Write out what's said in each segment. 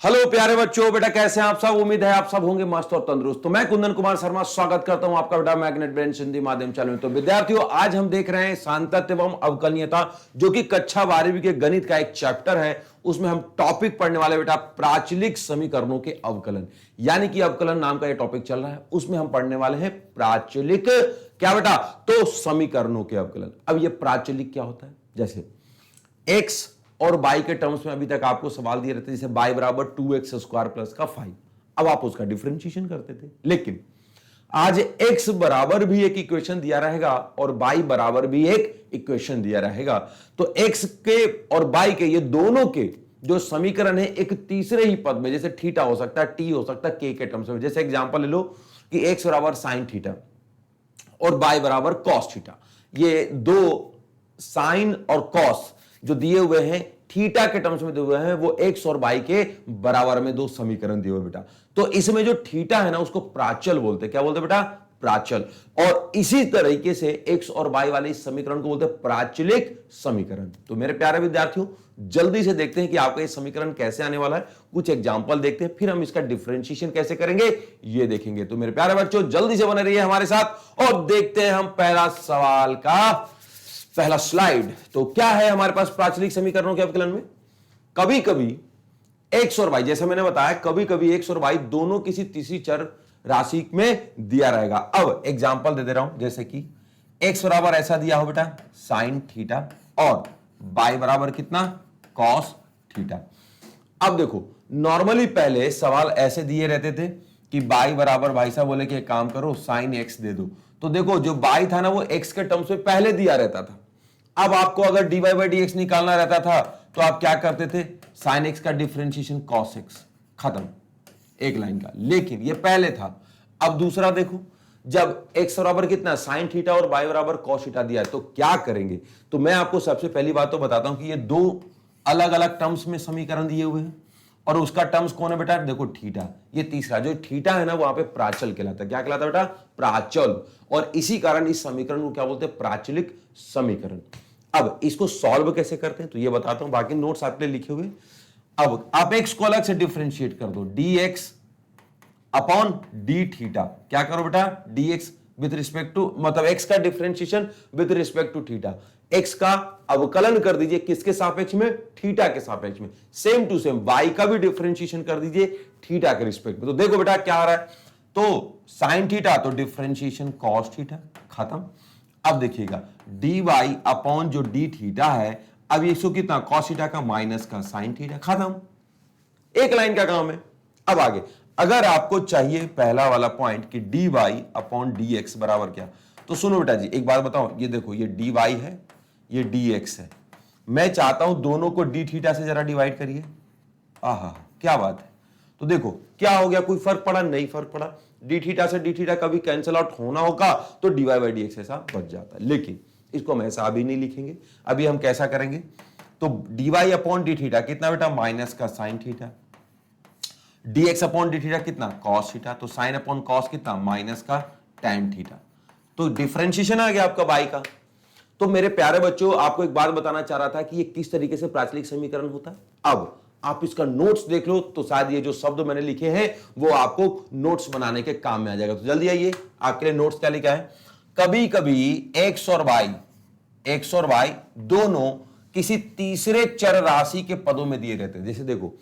Hello प्यारे बच्चों, बेटा कैसे हैं आप सब। उम्मीद है आप सब होंगे मस्त और तंदुरुस्त। तो मैं कुंदन कुमार शर्मा स्वागत करता हूं आपका बेटा मैग्नेट ब्रेन हिंदी माध्यम चैनल में। तो विद्यार्थियों, आज हम देख रहे हैं सांतत्य एवं अवकलनीयता, जो कि कक्षा 12वीं के गणित का एक चैप्टर है। उसमें हम टॉपिक पढ़ने वाले बेटा प्राचलिक समीकरणों के अवकलन, यानी कि अवकलन नाम का ये टॉपिक चल रहा है। उसमें हम पढ़ने वाले हैं प्राचलिक क्या बेटा, तो समीकरणों के अवकलन। अब ये प्राचलिक क्या होता है, जैसे x और y के टर्म्स में अभी तक आपको सवाल दिए रहते, जैसे y बराबर 2x स्क्वायर प्लस का 5। अब आप उसका डिफरेंशिएशन करते थे, लेकिन आज x बराबर भी एक इक्वेशन दिया रहेगा और y बराबर भी एक इक्वेशन दिया रहेगा। तो x के और y के ये दोनों के जो समीकरण है, एक तीसरे ही पद में, जैसे थीटा हो सकता है, t हो सकता है, k के टर्म्स में। जैसे एग्जांपल ले लो कि x बराबर साइन थीटा और y बराबर कॉस थीटा। ये दो साइन और कॉस जो दिए हुए हैं थीटा के टर्म्स में दिए हुए हैं, वो x और y के बराबर में दो समीकरण दिए हुए बेटा। तो इसमें जो थीटा है ना, उसको प्राचल बोलते हैं। क्या बोलते हैं बेटा, प्राचल। और इसी तरीके से x और y वाले इस समीकरण को बोलते हैं प्राचलिक समीकरण। तो मेरे प्यारे विद्यार्थियों, जल्दी से देखते हैं कि आपका ये समीकरण कैसे आने वाला है। कुछ एग्जांपल देखते हैं, फिर हम इसका डिफरेंशिएशन कैसे करेंगे ये देखेंगे। तो मेरे प्यारे बच्चों, जल्दी से बने रहिए हमारे साथ और देखते हैं हम पहला सवाल का पहला स्लाइड। तो क्या है हमारे पास प्राचलिक समीकरणों के अवकलन में, कभी कभी x और y, जैसे मैंने बताया, कभी कभी x और y दोनों किसी तीसरी चर राशि में दिया रहेगा। अब एग्जांपल दे रहा हूं, जैसे कि x बराबर ऐसा दिया हो बेटा साइन थीटा और y बराबर कितना, कॉस थीटा। अब देखो, नॉर्मली पहले सवाल ऐसे दिए रहते थे कि y बराबर, भाई साहब बोले कि एक काम करो साइन x दे दो। तो देखो, जो y था ना, वो x के टर्म्स में पहले दिया रहता था। अब आपको अगर dy बाई dx निकालना रहता था तो आप क्या करते थे, साइन x का डिफरेंशिएशन कॉस x, खत्म, एक लाइन का। लेकिन ये पहले था। अब दूसरा देखो, जब x बराबर कितना, साइन थीटा और y बराबर कॉस थीटा दिया है, तो क्या करेंगे। तो मैं आपको सबसे पहली बात तो बताता हूं कि ये दो अलग अलग टर्म्स में समीकरण दिए हुए हैं और उसका टर्म्स कौन है बेटा, देखो थीटा। ये तीसरा जो थीटा है ना, वहां पे प्राचल कहलाता है। क्या कहलाता है बेटा, प्राचल। और इसी कारण इस समीकरण को क्या बोलते हैं, प्राचलिक समीकरण। अब इसको सॉल्व कैसे करते हैं तो ये बताता हूं, बाकी नोट्स आपने लिखे हुए। अब आप x को अलग से डिफरेंशिएट कर दो, dx अपॉन डी थीटा। क्या करो बेटा, dx विथ रिस्पेक्ट टू, मतलब x का differentiation with respect to theta. x का अवकलन कर दीजिए किसके सापेक्ष में, थीटा के सापेक्ष में। सेम टू सेम y का भी डिफरेंशिएशन कर दीजिए थीटा के रिस्पेक्ट में। तो देखो बेटा क्या आ रहा है, तो साइन थीटा तो डिफरेंशिएशन कॉस थीटा, खत्म। अब देखिएगा dy अपॉन जो डी थीटा है, अब ये सो कितना, कॉस थीटा का माइनस का साइन थीटा, खत्म, एक लाइन का काम है। अब आगे अगर आपको चाहिए पहला वाला पॉइंट कि dy अपॉन dx बराबर क्या, तो सुनो बेटा जी, एक बात बताओ, ये देखो ये dy है, ये dx है। मैं चाहता हूं दोनों को d थीटा से जरा डिवाइड करिए। आहा, क्या बात है। तो देखो क्या हो गया, कोई फर्क पड़ा, नहीं फर्क पड़ा। डी थीटा से डी थीटा कभी कैंसिल आउट होना होगा तो dy बाई dx ऐसा बच जाता है। लेकिन इसको हम ऐसा अभी नहीं लिखेंगे, अभी हम कैसा करेंगे, तो dy अपॉन डी थीटा कितना बेटा, माइनस का sine theta, dx upon D theta कितना, कॉस थीटा, तो साइन अपॉन कॉस कितना, माइनस का tan थीटा। तो डिफरेंशिएशन आ गया आपका y का। तो मेरे प्यारे बच्चों, आपको एक बात बताना चाह रहा था कि ये किस तरीके से प्राचलिक समीकरण होता है। अब आप इसका नोट्स देख लो, तो शायद ये जो शब्द मैंने लिखे हैं वो आपको नोट्स बनाने के काम में आ जाएगा। तो जल्दी आइए, आपके लिए नोट्स क्या लिखा है। कभी कभी x और y दोनों किसी तीसरे चर राशि के पदों में दिए रहते हैं। जैसे देखो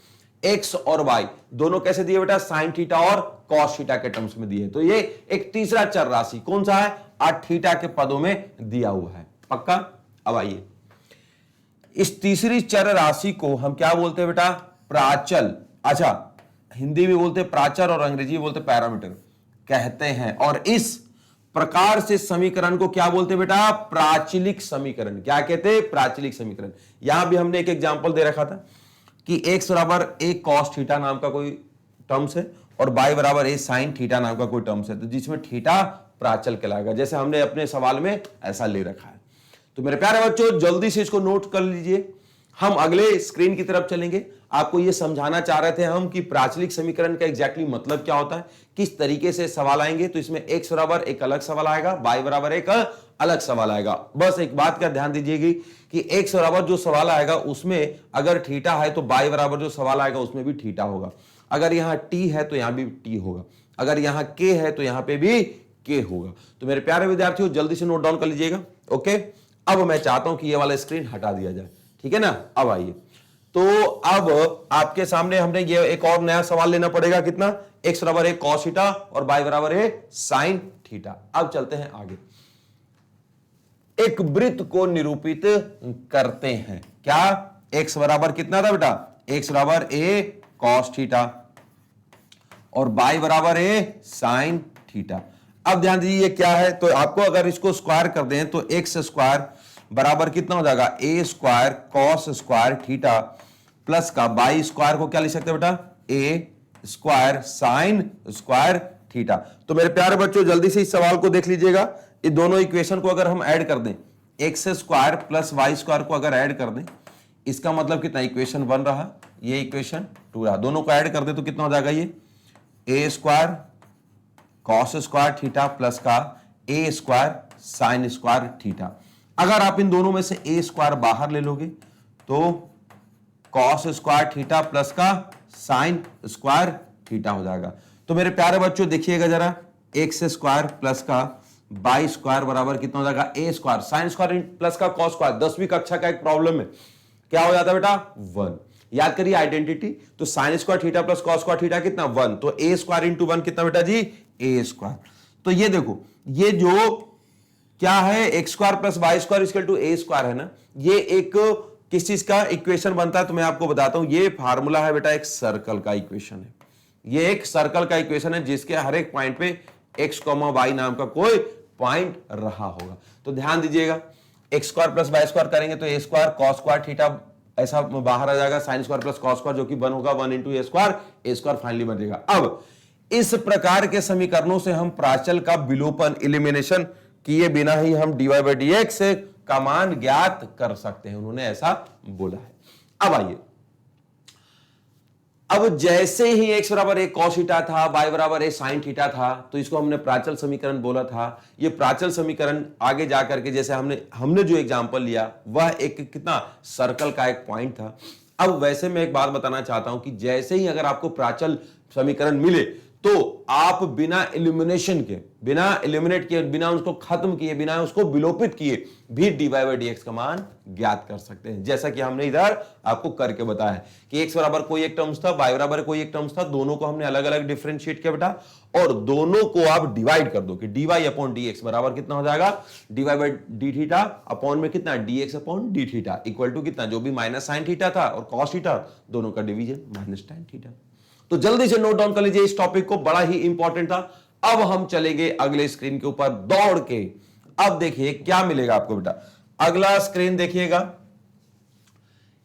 x और y दोनों कैसे दिए बेटा, साइन थीटा और कॉस थीटा के टर्म्स में दिए। तो ये एक तीसरा चर राशि कौन सा है, थीटा के पदों में दिया हुआ है, पक्का। अब आइए, इस तीसरी चर राशि को हम क्या बोलते हैं बेटा, प्राचल। अच्छा, हिंदी में बोलते हैं प्राचर और अंग्रेजी में बोलते हैं पैरामीटर कहते हैं। और इस प्रकार से समीकरण को क्या बोलते हैं बेटा, प्राचलिक समीकरण। क्या कहते हैं, प्राचलिक समीकरण। यहां भी हमने एक एग्जांपल दे रखा था कि x बराबर a cos थीटा नाम का कोई टर्म्स है और y बराबर a sin थीटा नाम का कोई टर्म्स है, तो जिसमें थीटा प्राचल कहलाएगा, जैसे हमने अपने सवाल में ऐसा ले रखा है। तो मेरे प्यारे बच्चों, जल्दी से इसको नोट कर लीजिए। हम अगले स्क्रीन की तरफ चलेंगे। आपको ये समझाना चाह रहे थे हम कि प्राचलिक समीकरण का एग्जैक्टली मतलब क्या होता है, किस तरीके से सवाल आएंगे। तो इसमें x बराबर एक अलग सवाल आएगा, y बराबर एक अलग सवाल आएगा। बस एक बात का ध्यान दीजिएगी कि x बराबर जो सवाल आएगा उसमें अगर थीटा है तो y बराबर जो सवाल आएगा उसमें भी थीटा होगा। अगर यहां t है तो यहां भी t होगा, अगर यहां k है तो यहां पे भी k होगा। तो मेरे प्यारे विद्यार्थियों जल्दी से नोट डाउन कर लीजिएगा। ओके, अब मैं चाहता हूं कि ये वाला स्क्रीन हटा दिया जाए, ठीक है ना। अब आइए, तो अब आपके सामने हमने ये एक और नया सवाल लेना पड़ेगा, कितना, x बराबर है cos थीटा और y बराबर है sin थीटा। अब चलते हैं आगे, एक वृत्त को निरूपित करते हैं। क्या, x बराबर कितना था बेटा, x बराबर a cos थीटा और y बराबर है sin थीटा। अब ध्यान दीजिए ये क्या है, तो आपको अगर इसको स्क्वायर कर दें तो x स्क्वायर बराबर कितना हो जाएगा, a square cos square theta plus का y स्क्वायर को क्या लिख सकते हैं बेटा, a square sin square theta. तो मेरे प्यारे बच्चों जल्दी से इस सवाल को देख लीजिएगा। ये दोनों इक्वेशन को अगर हम ऐड कर दें, x square plus y square को अगर ऐड कर दें, इसका मतलब कितना, इक्वेशन 1 रहा, ये इक्वेशन 2 रहा। दोनों को ऐड कर दें तो कितना हो जाएगा, ये a square cos square theta plus का a square sin square theta. अगर आप इन दोनों में से a स्क्वायर बाहर ले लोगे तो cos स्क्वायर थीटा प्लस का sin स्क्वायर थीटा हो जाएगा। तो मेरे प्यारे बच्चों देखिएगा जरा, x स्क्वायर प्लस का y स्क्वायर बराबर कितना हो जाएगा, a square sin square plus का cos स्क्वायर। 10वीं कक्षा का एक प्रॉब्लम है, क्या हो जाता है बेटा, 1। याद करिए आइडेंटिटी, तो sin square theta plus cos square theta कितना, 1। तो a स्क्वायर इंटू 1 कितना बेटा जी, a स्क्वायर। तो ये देखो, ये जो क्या है, X square plus Y square equal to A square है ना, ये एक किस चीज का इक्वेशन बनता है, तो मैं आपको बताता हूं। ये फार्मूला है बेटा एक सर्कल का इक्वेशन है, ये एक सर्कल का इक्वेशन है जिसके हर एक पॉइंट पे एक्स कॉमा वाई नाम का कोई पॉइंट रहा होगा। तो ध्यान दीजिएगा, X square plus Y square करेंगे तो A square cos square theta ऐसा बाहर आ जाएगा, sine square plus cos square जो कि 1 होगा, 1 इंटू ए स्क्वायर फाइनली बनेगा। अब इस प्रकार के समीकरणों से हम प्राचल का विलोपन, एलिमिनेशन किए बिना ही हम dy बाई डी एक्स का मान ज्ञात कर सकते हैं, उन्होंने ऐसा बोला है। अब आइए, अब जैसे ही x बराबर एक cos थीटा था, y बराबर एक sin थीटा था, तो इसको हमने प्राचल समीकरण बोला था। ये प्राचल समीकरण आगे जाकर के जैसे हमने जो एग्जांपल लिया वह एक कितना सर्कल का एक पॉइंट था। अब वैसे मैं एक बात बताना चाहता हूं कि जैसे ही अगर आपको प्राचल समीकरण मिले तो आप बिना इल्यूमिनेशन के, बिना इल्यूमिनेट किए, बिना उसको खत्म किए, बिना उसको विलोपित किए भी dy बाई डी एक्स का मान ज्ञात कर सकते हैं, जैसा कि हमने इधर आपको करके बताया कि x बराबर कोई एक टर्म्स था, y बराबर कोई एक टर्म्स था, दोनों को हमने अलग अलग डिफरेंशिएट किया बेटा, और दोनों को आप डिवाइड कर दो कि dy अपॉन डी एक्स बराबर कितना हो जाएगा, dy by D theta upon में कितना, dx upon D theta equal to कितना, जो भी माइनस साइन थीटा था और कॉस थीटा दोनों का डिवीजन माइनस tan थीटा। तो जल्दी से नोट डाउन कर लीजिए इस टॉपिक को, बड़ा ही इंपॉर्टेंट था। अब हम चलेंगे अगले स्क्रीन के ऊपर दौड़ के। अब देखिए क्या मिलेगा आपको बेटा, अगला स्क्रीन देखिएगा।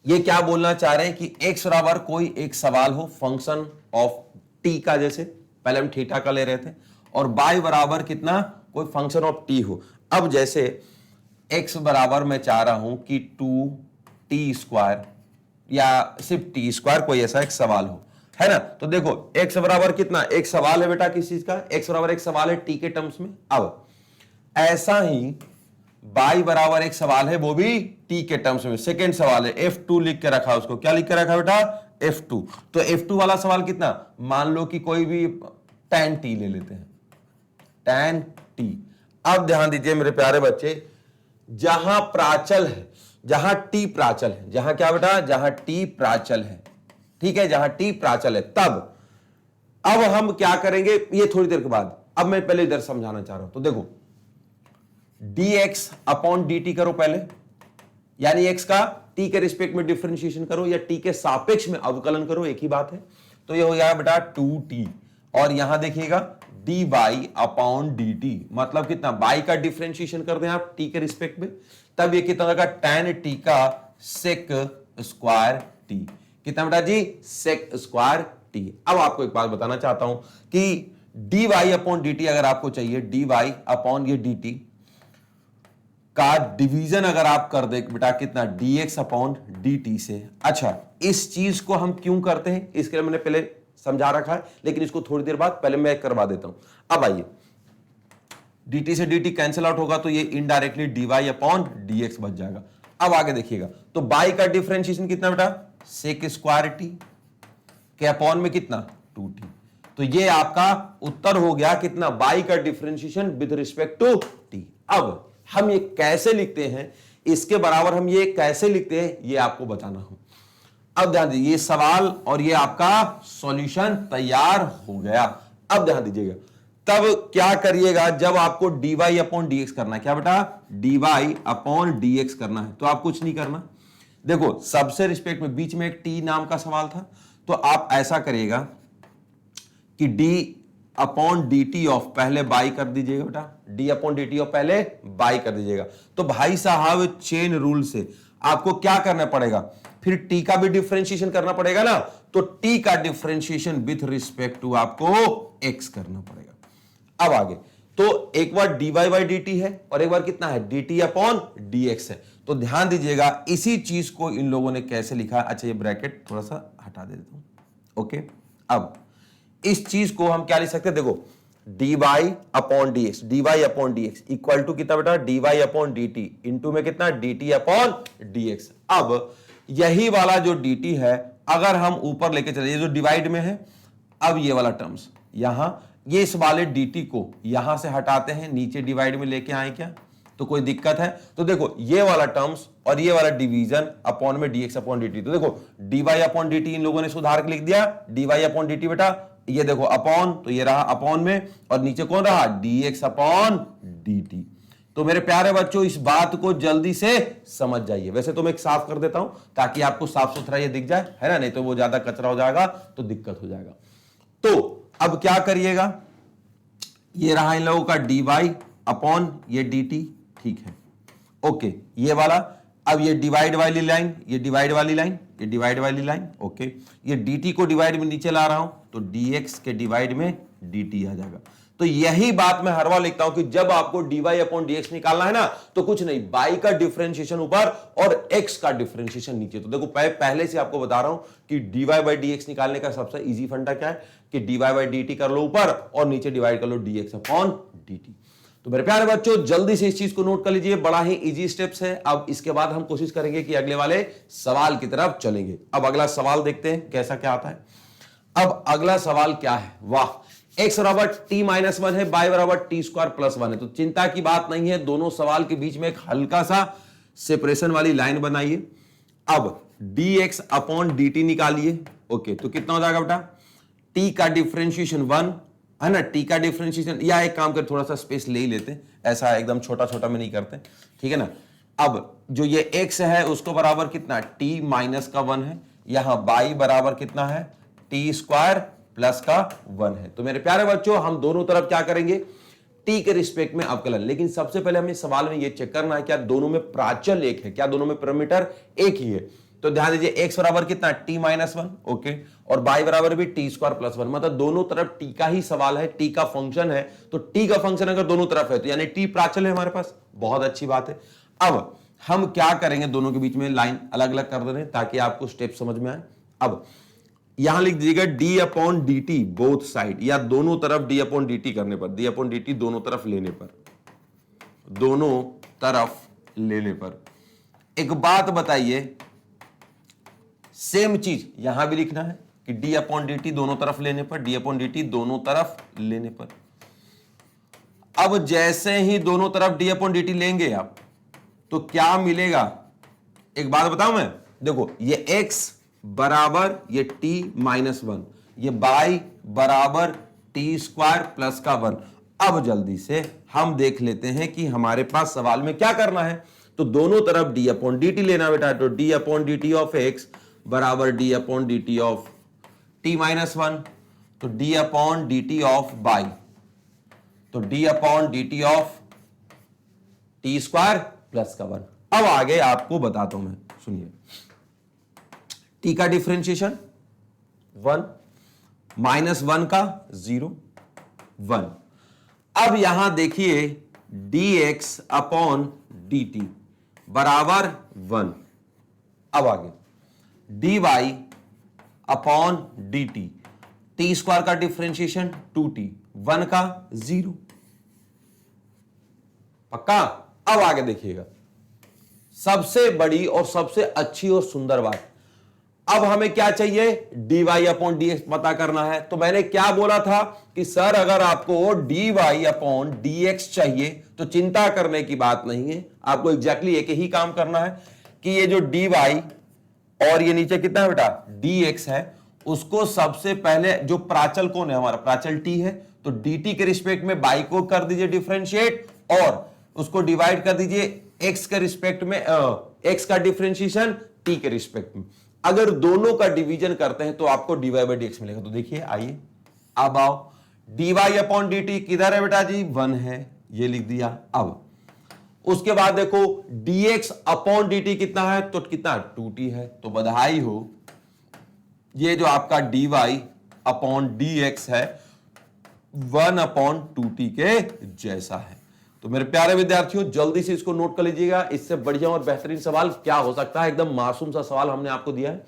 ये क्या बोलना चाह रहे हैं कि x बराबर कोई एक सवाल हो फंक्शन ऑफ t का, जैसे पहले हम थीटा का ले रहे थे, और y बराबर कितना, कोई फंक्शन ऑफ t हो। अब जैसे x बराबर मैं चाह रहा हूं कि 2t स्क्वायर या सिर्फ t स्क्वायर, कोई ऐसा एक सवाल हो, है ना। तो देखो x बराबर कितना, एक सवाल है बेटा किस चीज का, x बराबर एक सवाल है t के टर्म्स में। अब ऐसा ही y बराबर एक सवाल है, वो भी t के टर्म्स में, सेकेंड सवाल है, f2 लिख के रखा, उसको क्या लिख के रखा बेटा, f2। तो f2 वाला सवाल कितना, मान लो कि कोई भी tan t ले लेते हैं, tan t। अब ध्यान दीजिए मेरे प्यारे बच्चे, जहां प्राचल है, जहां t प्राचल है, जहां क्या बेटा, जहां t प्राचल है, ठीक है, जहां t प्राचल है, तब अब हम क्या करेंगे ये थोड़ी देर के बाद। अब मैं पहले इधर समझाना चाह रहा हूं, तो देखो dx अपॉन dt करो पहले, यानी x का t के रिस्पेक्ट में डिफरेंशिएशन करो या t के सापेक्ष में अवकलन करो, एक ही बात है। तो ये हो जाएगा बेटा 2t, और यहां देखिएगा dy अपॉन dt, मतलब कितना, y का डिफरेंशिएशन कर दें आप t के रिस्पेक्ट में, तब ये कितना होगा, tan t का सेक स्क्वायर t, कितना बेटा जी, सेक स्क्वायर t। अब आपको एक बात बताना चाहता हूं कि dy अपॉन dt अगर आपको चाहिए, dy अपॉन ये dt, का डिवीजन अगर आप कर दे बेटा कितना dx अपॉन dt से। अच्छा, इस चीज को हम क्यों करते हैं इसके लिए मैंने पहले समझा रखा है, लेकिन इसको थोड़ी देर बाद पहले मैं करवा देता हूं। अब आइए, dt से dt कैंसिल आउट होगा तो ये इनडायरेक्टली dy अपॉन dx बच जाएगा। अब आगे देखिएगा, तो बाई का डिफरेंशिएशन कितना बेटा, सेक स्क्वायर टी के अपॉन में कितना 2t। तो ये आपका उत्तर हो गया कितना, बाई का differentiation with respect to T. अब हम ये कैसे लिखते हैं, इसके बराबर हम ये कैसे लिखते हैं ये आपको बताना हो। अब ध्यान दीजिए, ये सवाल और ये आपका सॉल्यूशन तैयार हो गया। अब ध्यान दीजिएगा, तब क्या करिएगा जब आपको dy अपॉन dx करना है। क्या बेटा, dy अपॉन dx करना है, तो आप कुछ नहीं करना। देखो सबसे रिस्पेक्ट में बीच में एक t नाम का सवाल था, तो आप ऐसा करिएगा कि d अपॉन dt ऑफ पहले बाई कर दीजिएगा बेटा, d अपॉन dt ऑफ पहले बाई कर दीजिएगा। तो भाई साहब चेन रूल से आपको क्या करना पड़ेगा, फिर t का भी डिफरेंशिएशन करना पड़ेगा ना, तो t का डिफरेंशिएशन विथ रिस्पेक्ट टू आपको x करना पड़ेगा। अब आगे, तो एक बार dy बाई dt है और एक बार कितना है dt अपॉन dx है। तो ध्यान दीजिएगा इसी चीज को इन लोगों ने कैसे लिखा। अच्छा, ये ब्रैकेट थोड़ा सा हटा देता हूं। ओके, अब इस चीज को हम क्या लिख सकते हैं, देखो dy upon dx, dy upon dx equal to कितना बेटा, dy अपॉन dt इंटू में कितना dt अपॉन dx। अब यही वाला जो dt है अगर हम ऊपर लेके चले, ये जो डिवाइड में है, अब ये वाला टर्म्स यहां, ये इस वाले dt को यहां से हटाते हैं, नीचे डिवाइड में लेके आए क्या, तो कोई दिक्कत है। तो देखो ये वाला टर्म्स और ये वाला डिवीजन अपॉन में dx अपॉन dt, तो देखो dy अपॉन dt इन लोगों ने सुधार के लिख दिया, dy अपॉन dt बेटा, ये देखो अपॉन, तो ये रहा अपॉन में, और नीचे कौन रहा dx अपॉन dt। तो मेरे प्यारे बच्चों इस बात को जल्दी से समझ जाइए। वैसे तो मैं एक साफ कर देता हूं ताकि आपको साफ सुथरा ये दिख जाए, है ना, नहीं तो वो ज्यादा कचरा हो जाएगा तो दिक्कत हो जाएगा। तो अब क्या करिएगा, ये रहा इन लोगों का dy अपॉन ये dt, ठीक है, ओके, ये वाला। अब ये डिवाइड वाली लाइन, ये डिवाइड वाली लाइन, ये डिवाइड वाली लाइन, ओके, ये dt को डिवाइड में नीचे ला रहा हूं तो dx के डिवाइड में dt आ जाएगा। तो यही बात मैं हर बार लिखता हूं कि जब आपको dy अपॉन dx निकालना है ना, तो कुछ नहीं, बाई का डिफरेंशिएशन ऊपर और x का डिफरेंशिएशन नीचे। तो देखो पहले से आपको बता रहा हूं कि dy बाई dx निकालने का सबसे इजी फंडा क्या है कि dy बाई dt कर लो ऊपर और नीचे डिवाइड कर लो dx अपॉन dt। तो मेरे प्यारे बच्चों जल्दी से इस चीज को नोट कर लीजिए, बड़ा ही इजी स्टेप्स है। अब इसके बाद हम कोशिश करेंगे कि अगले वाले सवाल की तरफ चलेंगे। अब अगला सवाल देखते हैं कैसा क्या आता है। अब अगला सवाल क्या है, वाह, x बराबर t माइनस 1 है, y बराबर t स्क्वायर प्लस 1 है। तो चिंता की बात नहीं है, दोनों सवाल के बीच में एक हल्का सा सेपरेशन वाली लाइन बनाइए। अब dx अपॉन dt निकालिए, ओके, तो कितना हो जाएगा बेटा, t का डिफरेंशिएशन 1 है ना, टी का डिफरेंशिएशन, या एक काम कर थोड़ा सा स्पेस ले ही लेते हैं, ऐसा एकदम छोटा छोटा में नहीं करते, ठीक है ना। अब जो ये x है उसको बराबर कितना t माइनस का 1 है, यहां y बराबर कितना है t स्क्वायर प्लस का 1 है। तो मेरे प्यारे बच्चों हम दोनों तरफ क्या करेंगे, t के रिस्पेक्ट में अवकलन। लेकिन सबसे पहले हमें सवाल में ये चेक करना है क्या दोनों में प्राचल एक है, क्या दोनों में पैरामीटर एक ही है। तो ध्यान दीजिए x बराबर कितना t माइनस 1, ओके, और y बराबर भी t स्क्वायर प्लस 1, मतलब दोनों तरफ t का ही सवाल है, t का फंक्शन है। तो t का फंक्शन अगर दोनों तरफ है तो यानी t प्राचल है हमारे पास, बहुत अच्छी बात है। अब हम क्या करेंगे, दोनों के बीच में लाइन अलग अलग कर दे रहे हैं ताकि आपको स्टेप समझ में आए। अब यहां लिख दीजिएगा d upon dt both side, या दोनों तरफ d अपॉन dt करने पर, d अपॉन dt दोनों तरफ लेने पर, दोनों तरफ लेने पर। एक बात बताइए, सेम चीज यहां भी लिखना है कि d अपॉन dt दोनों तरफ लेने पर, d अपॉन dt दोनों तरफ लेने पर। अब जैसे ही दोनों तरफ d अपॉन dt लेंगे आप, तो क्या मिलेगा, एक बात बताऊं मैं, देखो ये x बराबर ये t माइनस 1, ये y बराबर t स्क्वायर प्लस का 1। अब जल्दी से हम देख लेते हैं कि हमारे पास सवाल में क्या करना है। तो दोनों तरफ d अपॉन dt लेना बेटा, तो d upon dt of x बराबर d upon dt of t minus 1, तो d upon dt of y, तो d upon dt of t square plus का 1। अब आगे आपको बताता हूं मैं, सुनिए, t का डिफरेंशिएशन 1, माइनस 1 का 0, 1। अब यहां देखिए dx अपॉन dt बराबर 1। अब आगे dy upon dt, T square का डिफरेंशिएशन 2t, 1 का 0। पक्का। अब आगे देखिएगा, सबसे बड़ी और सबसे अच्छी और सुंदर बात, अब हमें क्या चाहिए, dy अपॉन dx पता करना है। तो मैंने क्या बोला था कि सर अगर आपको dy अपॉन dx चाहिए तो चिंता करने की बात नहीं है, आपको एग्जैक्टली एक ही काम करना है कि ये जो dy और ये नीचे कितना है बेटा dx है, उसको सबसे पहले जो प्राचल कौन है हमारा, प्राचल t है, तो dt के रिस्पेक्ट में y को कर दीजिए डिफरेंशिएट और उसको डिवाइड कर दीजिए x के रिस्पेक्ट में, x का डिफरेंशिएशन t के रिस्पेक्ट में। अगर दोनों का डिवीजन करते हैं तो आपको dy बाई dx मिलेगा। तो देखिए आइए, अब आओ, dy अपॉन dt किधर है बेटा जी, 1 है, ये लिख दिया। अब उसके बाद देखो dx अपॉन dt कितना है, तो कितना 2t है। तो बधाई हो, ये जो आपका dy अपॉन dx है 1 अपॉन 2t के जैसा है। तो मेरे प्यारे विद्यार्थियों जल्दी से इसको नोट कर लीजिएगा, इससे बढ़िया और बेहतरीन सवाल क्या हो सकता है। एकदम मासूम सा सवाल हमने आपको दिया है,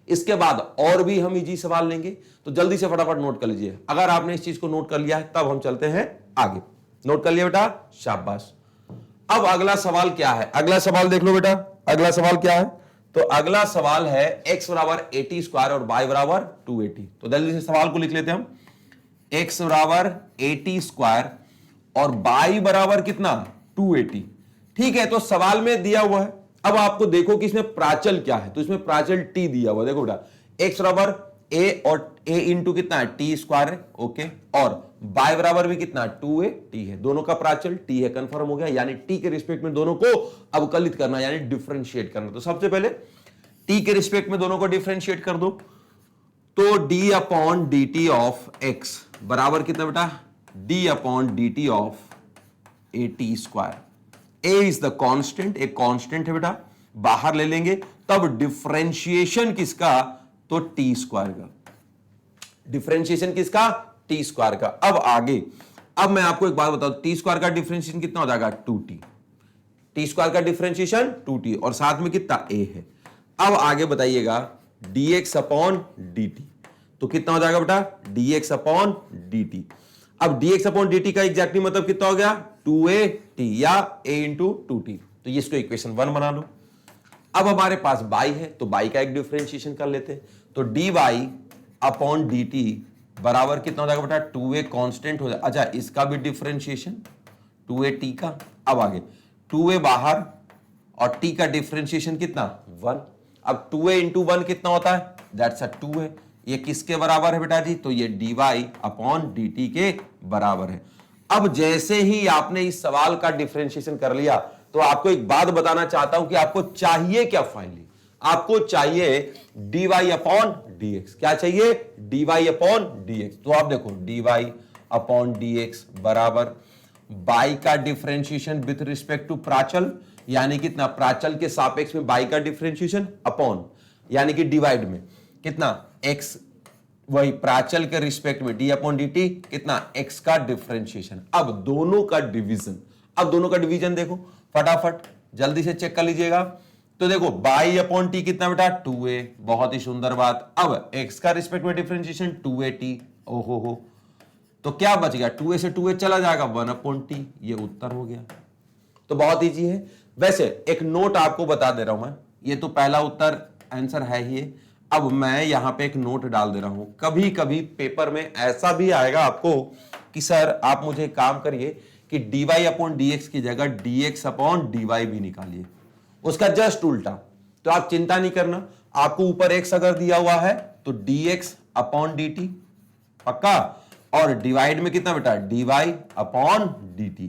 इसके बाद और भी हम इजी सवाल लेंगे, तो जल्दी से फटाफट नोट कर लीजिए। अगर आपने इस चीज को नोट कर लिया है तब हम चलते हैं आगे। नोट कर लिया बेटा, शाबाश। अब अगला सवाल क्या है, अगला सवाल देख लो बेटा, अगला सवाल क्या है। तो अगला सवाल है x बराबर 80 स्क्वायर और y बराबर 280। तो जल्दी से सवाल को लिख लेते हैं हम, x बराबर 80 स्क्वायर और y बराबर कितना 280। ठीक है, तो सवाल में दिया हुआ है। अब आपको देखो कि इसमें प्राचल क्या है, तो इसमें प्राचल t दिया हुआ, देखो बेटा x बराबर a और a इंटू कितना है t स्क्वायर है, ओके, और y बराबर भी कितना 2a है, दोनों का प्राचल t है, कंफर्म हो गया। यानी t के रिस्पेक्ट में दोनों को अवकलित करना, यानी डिफरेंशिएट करना। तो सबसे पहले t के रिस्पेक्ट में दोनों को डिफरेंशिएट कर दो, तो d upon dt of x बराबर कितना बेटा, d upon dt of 80 square. a is the constant, एक कांस्टेंट है बेटा, बाहर ले लेंगे, तब डिफरेंशिएशन किसका, तो t स्क्वायर का, डिफरेंशिएशन किसका, t स्क्वायर का। अब आगे, अब मैं आपको एक बात बताऊं, t स्क्वायर का डिफरेंशिएशन कितना हो जाएगा 2t, t स्क्वायर का डिफरेंशिएशन 2t और साथ में कितना a है। अब आगे बताइएगा dx अपॉन dt, तो कितना हो जाएगा बेटा dx अपॉन dt। अब dx अपॉन dt का एग्जैक्टली मतलब कितना हो गया 2at या a इंटू 2t, तो इसको इक्वेशन 1 बना लो। अब हमारे पास y है, तो y का एक डिफरेंशिएशन कर लेते हैं, तो dy अपॉन dt बराबर कितना हो जाएगा बेटा 2a कांस्टेंट हो जाएगा, अच्छा इसका भी डिफरेंशिएशन 2at का। अब आगे 2a बाहर और t का डिफरेंशिएशन कितना 1। अब 2a इंटू 1 कितना होता है, दैट्स अ 2 है। ये किसके बराबर है बेटा जी, तो ये dy अपॉन dt के बराबर है। अब जैसे ही आपने इस सवाल का डिफरेंशिएशन कर लिया, तो आपको एक बात बताना चाहता हूं कि आपको चाहिए क्या फाइनली, आपको चाहिए dy अपॉन dx। क्या चाहिए, dy अपॉन dx। तो आप देखो dy अपॉन dx बराबर y का डिफरेंशिएशन विथ रिस्पेक्ट टू प्राचल, यानी कितना प्राचल के सापेक्ष में y का डिफरेंशिएशन अपॉन, यानी कि डिवाइड में कितना x, वही प्राचल के रिस्पेक्ट में d अपॉन dt कितना x का डिफरेंशिएशन। अब दोनों का डिवीजन, अब दोनों का डिवीजन देखो फटाफट जल्दी से चेक कर लीजिएगा। तो देखो y अपॉन टी कितना बेटा 2a, बहुत ही सुंदर बात। अब x का रिस्पेक्ट में डिफरेंशिएशन 2at, ओहो हो, तो क्या बच गया 2a से 2a चला जाएगा 1 अपॉन टी, ये उत्तर हो गया। तो बहुत इजी है। वैसे एक नोट आपको बता दे रहा हूं मैं, ये तो पहला उत्तर आंसर है ही। अब मैं यहां पे एक नोट डाल दे रहा हूं, कभी कभी पेपर में ऐसा भी आएगा आपको कि सर आप मुझे काम करिए कि dy अपॉन dx की जगह dx अपॉन dy भी निकालिए, उसका जस्ट उल्टा। तो आप चिंता नहीं करना, आपको ऊपर x अगर दिया हुआ है तो dx अपॉन dt पक्का, और डिवाइड में कितना बेटा dy अपॉन dt।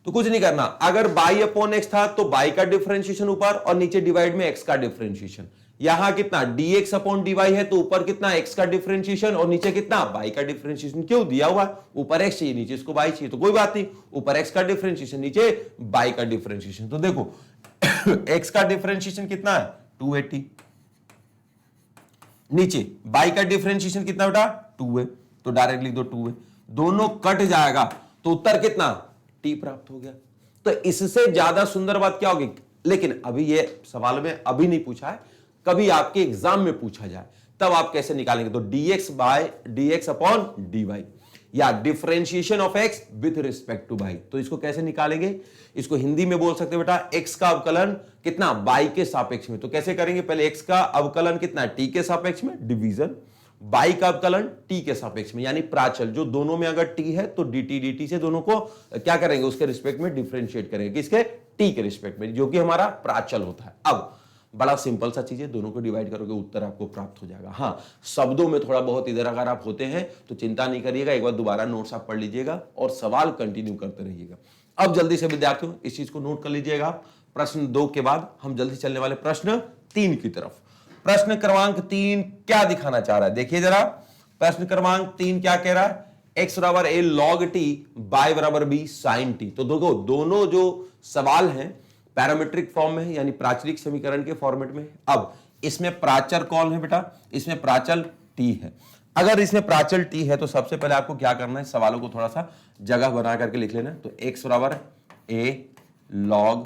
तो कुछ नहीं करना, अगर y अपॉन x था तो y का डिफरेंशिएशन ऊपर और नीचे डिवाइड में x का डिफरेंशिएशन। यहां कितना dx अपॉन dy है, तो ऊपर कितना x का डिफरेंशिएशन और नीचे कितना y का डिफरेंशिएशन। क्यों दिया हुआ है, ऊपर x चाहिए नीचे इसको y चाहिए, तो कोई बात नहीं, ऊपर x का डिफरेंशिएशन नीचे y का डिफरेंशिएशन। तो देखो x का डिफरेंशिएशन कितना है 280, नीचे y का डिफरेंशिएशन कितना बेटा 2 है, तो डायरेक्ट लिख दो 2 है, दोनों कट जाएगा तो उत्तर कितना t प्राप्त हो गया। तो इससे ज्यादा सुंदर बात क्या होगी? लेकिन अभी ये सवाल में अभी नहीं पूछा है, कभी आपके एग्जाम में पूछा जाए तब आप कैसे निकालेंगे? तो dx by dx upon dy या differentiation of x with respect to y। तो इसको कैसे निकालेंगे? इसको हिंदी में बोल सकते हैं बेटा x का अवकलन कितना y के सापेक्ष में। तो कैसे करेंगे? पहले x का अवकलन कितना है? t के सापेक्ष में, डिवीजन, y का अवकलन t के सापेक्ष में, यानी प्राचल जो दोनों में अगर t है तो dt से दोनों को क्या करेंगे? उसके रिस्पेक्ट में डिफरेंशिएट करेंगे। किसके? t के रिस्पेक्ट में, जो कि हमारा प्राचल होता है। अब बड़ा सिंपल सा चीज है, दोनों को डिवाइड करोगे उत्तर आपको प्राप्त हो जाएगा। हाँ, शब्दों में थोड़ा बहुत इधर अगर आप होते हैं तो चिंता नहीं करिएगा, एक बार दोबारा नोट्स आप पढ़ लीजिएगा और सवाल कंटिन्यू करते रहिएगा। अब जल्दी से विद्यार्थियों इस चीज को नोट कर लीजिएगा। प्रश्न 2 के बाद हम जल्दी चलने वाले प्रश्न 3 की तरफ। प्रश्न क्रमांक 3 क्या दिखाना चाह रहा है? देखिए जरा, प्रश्न क्रमांक 3 क्या कह रहा है? x बराबर a log t, y बराबर b sin t। तो देखो दोनों जो सवाल हैं पैरामीट्रिक फॉर्म में है, यानी प्राचलिक समीकरण के फॉर्मेट में। अब इसमें प्राचल कौन है बेटा? इसमें प्राचल t है। अगर इसमें प्राचल t है तो सबसे पहले आपको क्या करना है? सवालों को थोड़ा सा जगह बना करके लिख लेना है। तो x बराबर a log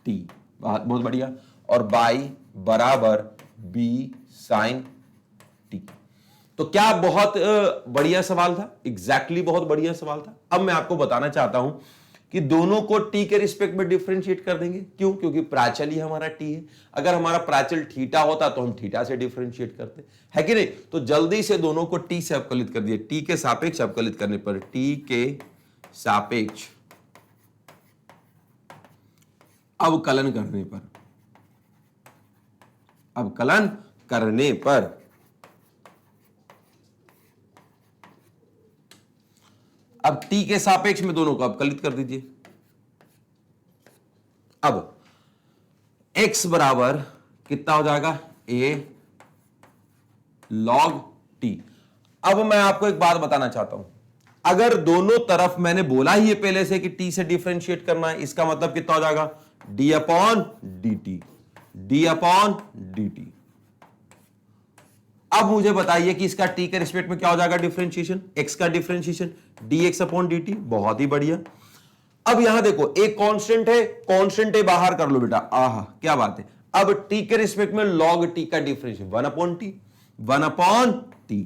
t, बहुत बढ़िया, और y बराबर b sin t। तो क्या बहुत बढ़िया सवाल था? एग्जैक्टली बहुत बढ़िया सवाल था। अब मैं आपको बताना चाहता हूं कि दोनों को t के रिस्पेक्ट में डिफरेंशिएट कर देंगे। क्यों? क्योंकि प्राचल ही हमारा t है। अगर हमारा प्राचल थीटा होता तो हम थीटा से डिफरेंशिएट करते, है कि नहीं? तो जल्दी से दोनों को t से अवकलित कर दिए। t के सापेक्ष अवकलित करने पर, t के सापेक्ष अवकलन करने पर, अवकलन करने पर अब t के सापेक्ष में दोनों को अवकलित कर दीजिए। अब x बराबर कितना हो जाएगा? a log t। अब मैं आपको एक बात बताना चाहता हूं, अगर दोनों तरफ मैंने बोला ही है पहले से कि t से डिफरेंशिएट करना है, इसका मतलब कितना हो जाएगा? d upon dt, d upon dt। अब मुझे बताइए कि इसका t के रिस्पेक्ट में क्या हो जाएगा डिफरेंशिएशन? x का डिफरेंशिएशन dx अपॉन dt। बहुत ही बढ़िया। अब यहां देखो एक कांस्टेंट है, कांस्टेंट है बाहर कर लो बेटा। आहा क्या बात है। अब t के रिस्पेक्ट में log t का differentiation 1 upon t, 1 upon t।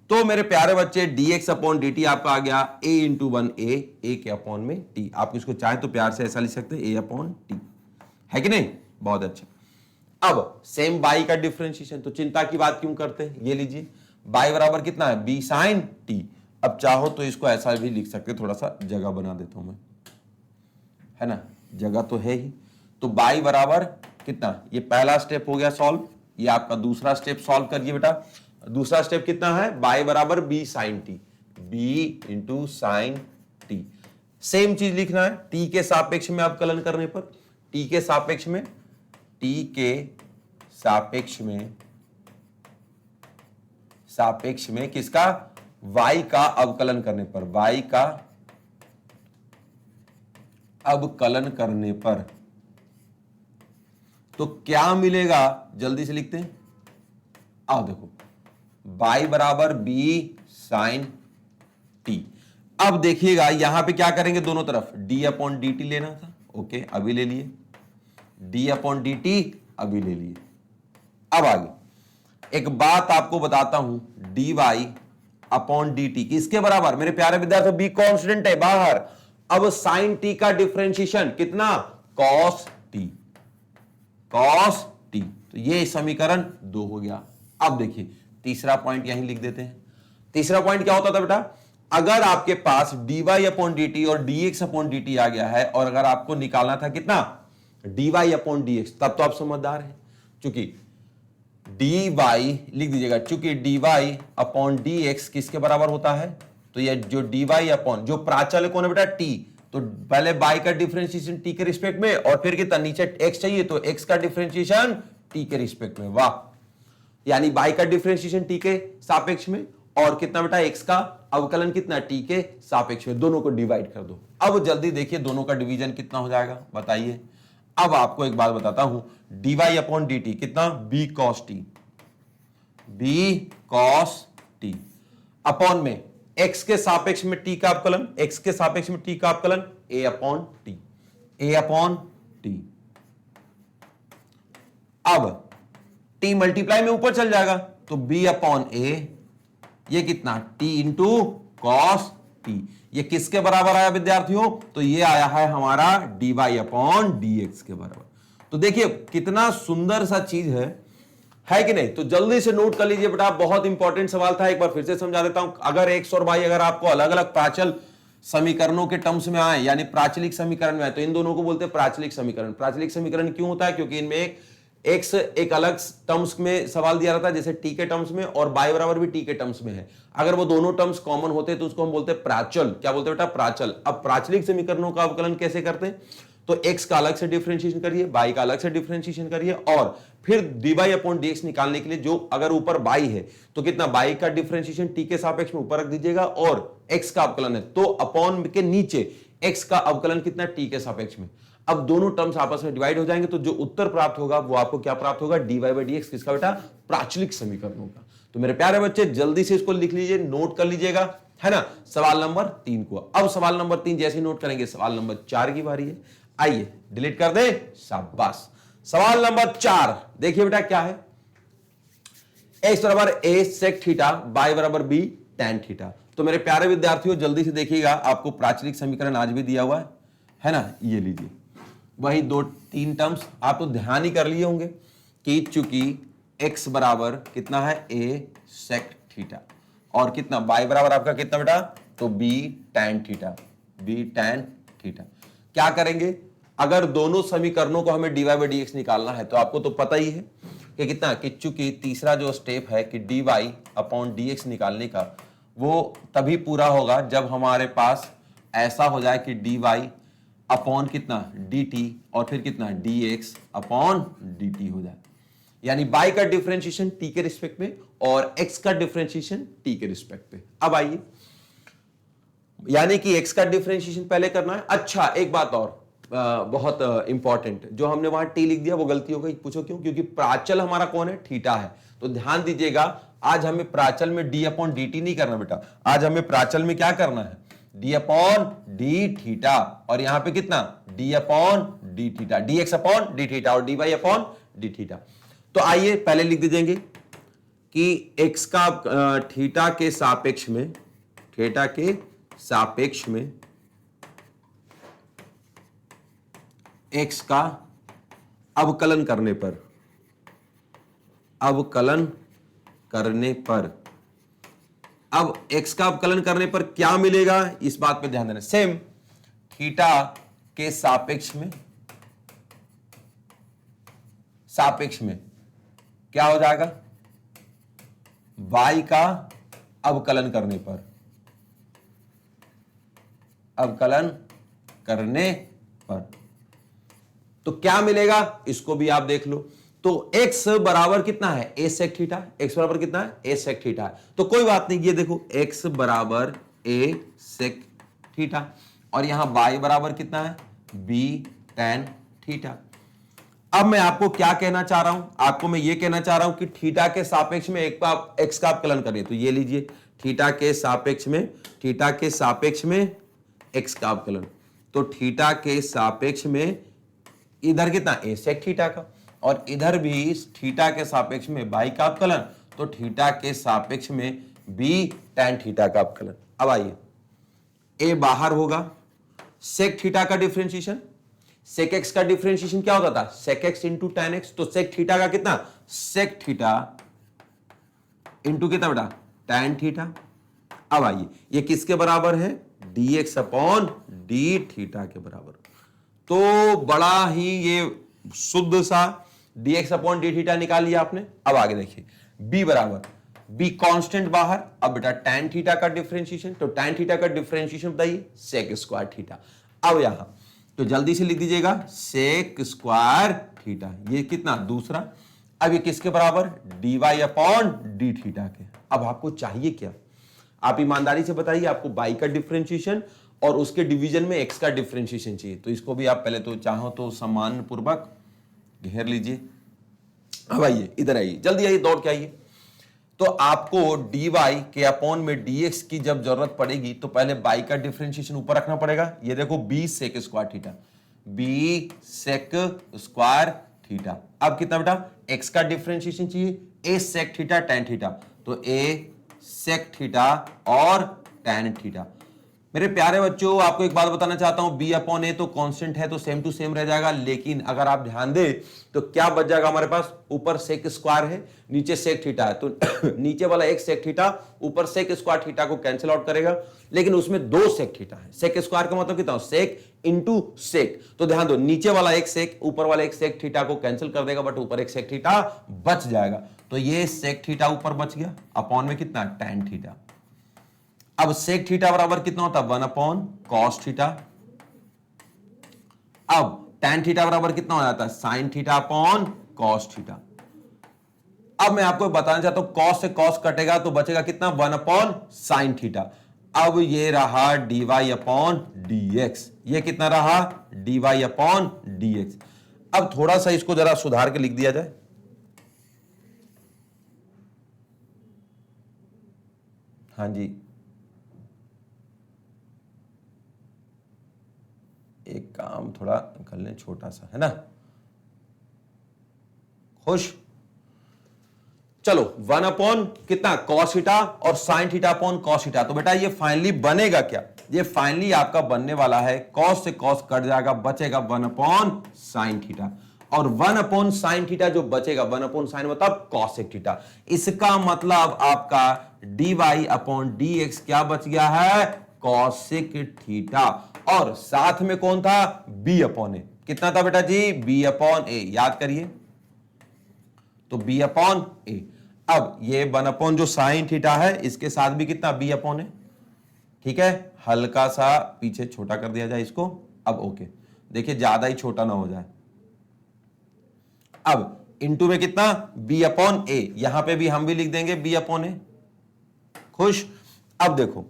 तो मेरे प्यारे बच्चे dx अपॉन dt आपका आ गया a इंटू 1a, a के अपॉन में t। आप इसको चाहे तो प्यार से ऐसा लिख सकते हैं, a अपॉन t, है कि नहीं? बहुत अच्छा। अब सेम y का डिफरेंशिएशन, तो चिंता की बात क्यों करते हैं? ये लीजिए, y बराबर कितना है? b sin t। अब चाहो तो इसको ऐसा भी लिख सकते, थोड़ा सा जगह बना देता हूं मैं, है ना? जगह तो है ही। तो y बराबर कितना? ये पहला स्टेप हो गया सॉल्व। ये आपका दूसरा स्टेप सॉल्व करिए बेटा। दूसरा स्टेप कितना है? y बराबर b sin t, b into sine t। Same चीज लिखना है t के सापेक्ष में अवकलन करने पर, t के सापेक्ष में, t के सापेक्ष में किसका? y का अवकलन करने पर, y का अवकलन करने पर तो क्या मिलेगा? जल्दी से लिखते हैं। आओ देखो, y बराबर b sin t। अब देखिएगा यहां पे क्या करेंगे? दोनों तरफ d अपॉन dt लेना था। ओके, अभी ले लिए। d अपॉन dt अभी ले लिए। अब आगे एक बात आपको बताता हूं, dy अपॉन dt किसके बराबर? मेरे प्यारे विद्यार्थियों b कांस्टेंट है बाहर। अब साइन t का डिफरेंशिएशन कितना? cos t, cos t। तो ये समीकरण 2 हो गया। अब देखिए तीसरा पॉइंट यहीं लिख देते हैं। तीसरा पॉइंट क्या होता था बेटा? अगर आपके पास dy अपॉन dt और dx अपॉन dt आ गया है और अगर आपको निकालना था कितना? dy अपॉन dx, तब तो आप समझदार हैं। चूंकि dy लिख दीजिएगा, चूंकि dy अपॉन dx किसके बराबर होता है? तो ये जो dy अपॉन जो प्राचल कौन है बेटा? t। तो पहले y का डिफरेंशिएशन t के रिस्पेक्ट में और फिर कितना? नीचे x चाहिए तो x का डिफरेंशिएशन t के रिस्पेक्ट में। वाह, यानी y का डिफरेंशिएशन t के सापेक्ष में और कितना बेटा? x का अवकलन कितना? t के सापेक्ष में। दोनों को डिवाइड कर दो। अब जल्दी देखिए दोनों का डिवीजन कितना हो जाएगा, बताइए। अब आपको एक बात बताता हूं, dy अपॉन dt कितना? b cos t, b cos t upon में x के सापेक्ष में t का अवकलन, x के सापेक्ष में t का अवकलन a upon t। A upon T. अब टी मल्टीप्लाई में ऊपर चल जाएगा तो बी अपॉन ए, ये कितना टी इंटू कॉस टी। ये किसके बराबर आया विद्यार्थियों? तो ये आया है हमारा D Y upon D X के बराबर। तो देखिए कितना सुंदर सा चीज है कि नहीं? तो जल्दी से नोट कर लीजिए बेटा, बहुत इंपॉर्टेंट सवाल था, एक बार फिर से समझा देता हूं। अगर एक्स और वाई अगर आपको अलग अलग प्राचल समीकरणों के टर्म्स में आए, यानी प्राचलिक समीकरण में आए, तो इन दोनों को बोलते हैं प्राचलिक समीकरण। प्राचलिक समीकरण क्यों होता है? क्योंकि इनमें एक्स एक अलग टर्म्स में सवाल दिया रहता है, जैसे टी के टर्म्स में, और बाई बराबर भी टी के टर्म्स में है। अगर वो दोनों टर्म्स कॉमन होते हैं तो उसको हम बोलते हैं प्राचल। क्या बोलते हैं बेटा? प्राचल। अब प्राचलिक समीकरणों का अवकलन कैसे करते हैं? तो x का अलग से डिफरेंशिएशन करिए, y का अलग से डिफरेंशिएशन करिए, और फिर dy अपॉन dx निकालने के लिए जो अगर ऊपर y है तो कितना y का डिफरेंशिएशन t के सापेक्ष में ऊपर रख दीजिएगा, और x का अवकलन है तो अपॉन के नीचे x का अवकलन कितना t के सापेक्ष में। अब दोनों टर्म्स आपस में डिवाइड हो जाएंगे तो जो उत्तर प्राप्त होगा वो आपको क्या प्राप्त होगा? dy by dx। किसका बेटा? प्राचलिक समीकरणों का। तो मेरे प्यारे बच्चे जल्दी से इसको लिख लीजिए, नोट कर लीजिएगा, है ना, सवाल नंबर 3 को। अब सवाल नंबर 3 जैसे नोट करेंगे सवाल नंबर 4 की बारी है। आइए डिलीट कर दे, शाबाश। सवाल नंबर 4 देखिए बेटा क्या है? x बराबर a sec थीटा, y बराबर b tan थीटा। तो मेरे प्यारे विद्यार्थियों जल्दी से देखिएगा, आपको प्राचलिक समीकरण आज भी दिया हुआ है ना, ये लीजिए। वही 2-3 टर्म्स आप तो ध्यान ही कर लिए होंगे कि चूंकि x बराबर कितना है a sec थीटा, और कितना y बराबर आपका कितना बेटा? तो b tan theta, b tan theta. क्या करेंगे? अगर दोनों समीकरणों को हमें dy बाई dx निकालना है तो आपको तो पता ही है कि कितना, कि चूंकि तीसरा जो स्टेप है कि dy अपॉन dx निकालने का, वो तभी पूरा होगा जब हमारे पास ऐसा हो जाए कि dy अपॉन कितना dt, और फिर कितना dx अपॉन dt हो जाए। यानी y का डिफरेंशिएशन t के रिस्पेक्ट में और x का डिफरेंशिएशन t के रिस्पेक्ट में। अब आइए, यानी कि x का डिफरेंशिएशन पहले करना है। अच्छा एक बात और बहुत इंपॉर्टेंट, जो हमने वहां t लिख दिया वो गलती हो गई। पूछो क्यों? क्योंकि प्राचल हमारा कौन है? थीटा है। तो ध्यान दीजिएगा, आज हमें प्राचल में d अपॉन dt नहीं करना बेटा, आज हमें प्राचल में क्या करना है? d अपॉन d थीटा, और यहां पे कितना d upon d theta, dx upon d theta और dy अपॉन d थीटा। तो आइए पहले लिख दीजिएंगे कि x का थीटा के सापेक्ष में, थीटा के सापेक्ष में x का अवकलन करने पर, अवकलन करने पर, अब x का अवकलन करने पर क्या मिलेगा इस बात पे ध्यान देना। सेम थीटा के सापेक्ष में, सापेक्ष में क्या हो जाएगा? y का अवकलन करने पर, अवकलन करने पर तो क्या मिलेगा इसको भी आप देख लो। तो x बराबर कितना है? a sec theta. x बराबर कितना है? a sec थीटा है। तो कोई बात नहीं, ये देखो x बराबर a sec थीटा, और यहां y बराबर कितना है? b tan theta. अब मैं आपको क्या कहना चाह रहा हूं? आपको मैं ये कहना चाह रहा हूं कि थीटा के सापेक्ष में एक बार x का अवकलन करिए। तो ये लीजिए, थीटा के सापेक्ष में, थीटा के सापेक्ष में x का अवकलन। तो थीटा के सापेक्ष में इधर कितना? a sec थीटा का, और इधर भी थीटा के सापेक्ष में y का अवकलन, तो थीटा के सापेक्ष में b tan थीटा का अवकलन। अब आइए, a बाहर होगा, sec थीटा का डिफरेंशिएशन, sec x का डिफरेंशिएशन क्या होता था? sec x into tan x। तो sec थीटा का कितना? sec थीटा इंटू कितना बेटा? tan theta. अब आइए, ये किसके बराबर है? dx अपॉन d थीटा के बराबर। तो बड़ा ही ये शुद्ध सा dx अपॉन डी थीटा निकाल लिया आपने। अब आगे देखिए, b बराबर, b कांस्टेंट बाहर, अब बेटा tan थीटा का डिफरेंशिएशन, तो tan थीटा का डिफरेंशिएशन बताइए? sec square theta. अब यहां तो जल्दी से लिख दीजिएगा sec स्क्वायर थीटा, ये कितना? दूसरा। अब ये किसके बराबर? dy अपॉन डी थीटा के। अब आपको चाहिए क्या? आप ईमानदारी से बताइए, आपको y का डिफरेंशिएशन और उसके डिवीजन में x का डिफरेंशिएशन चाहिए। तो इसको भी आप पहले तो चाहो तो सम्मान पूर्वक घेर लीजिए। अब आइए, इधर आइए, जल्दी आइए, दौड़ के आइए। तो आपको dy के अपॉन में dx की जब जरूरत पड़ेगी तो पहले y का डिफरेंशिएशन ऊपर रखना पड़ेगा। ये देखो b sec square theta, B sec square theta. अब कितना बेटा, x का डिफरेंशिएशन चाहिए, a sec theta tan theta, तो a सेक थीटा और tan थीटा। मेरे प्यारे बच्चों, आपको एक बात बताना चाहता हूं, b अपॉन ए तो कांस्टेंट है तो सेम टू सेम रह जाएगा, लेकिन अगर आप ध्यान दें तो क्या बच जाएगा हमारे पास, ऊपर सेक स्क्वायर है नीचे सेक थीटा है, तो नीचे वाला एक सेक थीटा ऊपर सेक स्क्वायर थीटा को कैंसिल आउट करेगा, लेकिन उसमें दो सेक थीटा है। सेक स्क्वायर का मतलब कितना, सेक इंटू सेक, तो ध्यान दो नीचे वाला एक सेक ऊपर वाला एक सेक थीटा को कैंसिल कर देगा, बट ऊपर एक सेक थीटा बच जाएगा, तो ये सेक थीटा ऊपर बच गया, अपॉन में कितना टैन थीटा। अब सेक थीटा बराबर कितना होता है, 1 अपॉन कॉस थीटा। अब टैन थीटा बराबर कितना हो जाता है, sine theta upon cos theta. अब मैं आपको बताना चाहता हूं, कॉस से कॉस कटेगा तो बचेगा कितना, 1 अपॉन साइन थीटा। अब ये रहा dy अपॉन dx, ये कितना रहा, dy अपॉन dx। अब थोड़ा सा इसको जरा सुधार के लिख दिया जाए, हाँ जी, एक काम थोड़ा कर लें छोटा सा, है ना, खुश। चलो 1 अपॉन कितना कॉस थीटा और sine theta upon cos theta, तो बेटा ये फाइनली बनेगा क्या, ये फाइनली आपका बनने वाला है, कॉस से कॉस कट जाएगा, बचेगा 1 अपॉन साइन थीटा, और 1 अपॉन साइन थीटा जो बचेगा, 1 अपॉन साइन मतलब कॉसेक थीटा। इसका मतलब आपका dy अपॉन dx क्या बच गया है, कॉसेक थीटा, और साथ में कौन था, b अपॉन ए, कितना था बेटा जी, b अपॉन ए, याद करिए, तो b अपॉन ए। अब ये 1 अपॉन जो साइन थीटा है इसके साथ भी कितना, b अपॉन ए, ठीक है, हल्का सा पीछे छोटा कर दिया जाए इसको, अब ओके, देखिए ज्यादा ही छोटा ना हो जाए। अब इनटू में कितना, b अपॉन ए, यहां पे भी हम भी लिख देंगे b अपॉन ए, खुश। अब देखो,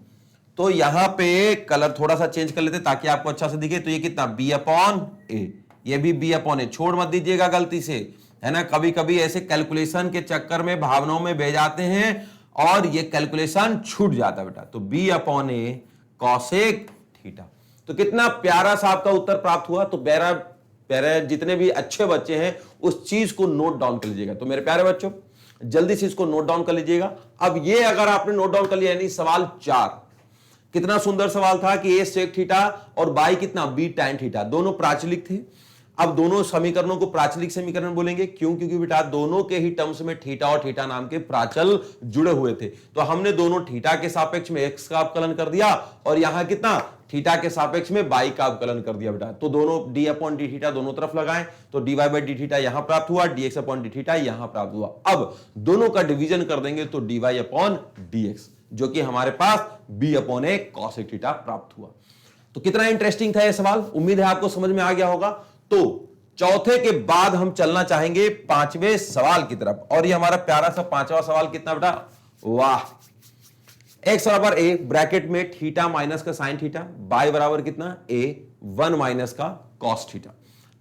तो यहां पे कलर थोड़ा सा चेंज कर लेते ताकि आपको अच्छा से दिखे, तो ये कितना, b अपॉन ए, ये भी b अपॉन ए, छोड़ मत दीजिएगा गलती से, है ना, कभी कभी ऐसे कैलकुलेशन के चक्कर में भावनाओं में बह जाते हैं और ये कैलकुलेशन छूट जाता है बेटा, तो b अपॉन ए कॉसेक थीटा। तो कितना प्यारा सा आपका उत्तर प्राप्त हुआ। तो प्यारे जितने भी अच्छे बच्चे हैं उस चीज को नोट डाउन कर लीजिएगा। तो मेरे प्यारे बच्चों जल्दी से इसको नोट डाउन कर लीजिएगा। अब ये अगर आपने नोट डाउन कर लिया, यानी सवाल 4, कितना सुंदर सवाल था कि a सेक थीटा और बाई कितना, b टैन थीटा, दोनों प्राचलिक थे। अब दोनों समीकरणों को प्राचलिक समीकरण बोलेंगे, क्यों, क्योंकि बेटा दोनों के ही टर्म्स में थीटा और थीटा नाम के प्राचल जुड़े हुए थे, तो हमने दोनों थीटा के सापेक्ष में x का अवकलन कर दिया और यहां कितना, थीटा के सापेक्ष में बाई का अवकलन कर दिया बेटा। तो दोनों d अपॉन डी थीटा दोनों तरफ लगाएं, तो dy बाई डी थीटा यहां प्राप्त हुआ, dx अपॉन डी थीटा यहां प्राप्त हुआ। अब दोनों का डिवीजन कर देंगे तो dy अपॉन dx, जो कि हमारे पास b अपॉन ए कॉसेक थीटा प्राप्त हुआ। तो कितना इंटरेस्टिंग था यह सवाल, उम्मीद है आपको समझ में आ गया होगा। तो चौथे के बाद हम चलना चाहेंगे 5वें सवाल की तरफ, और ये हमारा प्यारा सा 5वां सवाल कितना बेटा, वाह, x बराबर a ब्रैकेट में थीटा माइनस का साइन थीटा, बाई बराबर कितना a 1 माइनस का कॉस थीटा।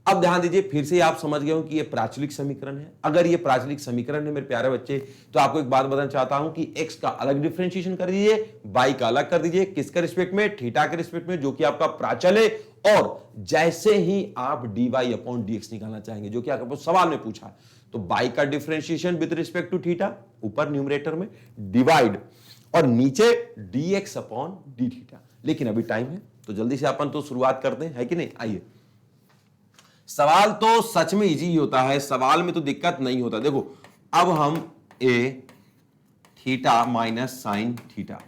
अब ध्यान दीजिए, फिर से आप समझ गए हो कि ये प्राचलिक समीकरण है। अगर ये प्राचलिक समीकरण है मेरे प्यारे बच्चे, तो आपको एक बात बताना चाहता हूं कि x का अलग डिफरेंशिएशन कर दीजिए, बाई का अलग कर दीजिए, किसके रिस्पेक्ट में, थीटा के रिस्पेक्ट में, जो कि आपका प्राचल है। और जैसे ही आप dy अपॉन dx निकालना चाहेंगे, जो कि आपको सवाल में पूछा, तो बाई का differentiation with respect to theta, ऊपर न्यूमरेटर में डिवाइड, और नीचे dx अपॉन डी थीटा। लेकिन अभी टाइम है तो जल्दी से अपन तो शुरुआत करते हैं, है कि नहीं। आइए, सवाल तो सच में इजी होता है, सवाल में तो दिक्कत नहीं होता। देखो अब हम a theta minus sign theta,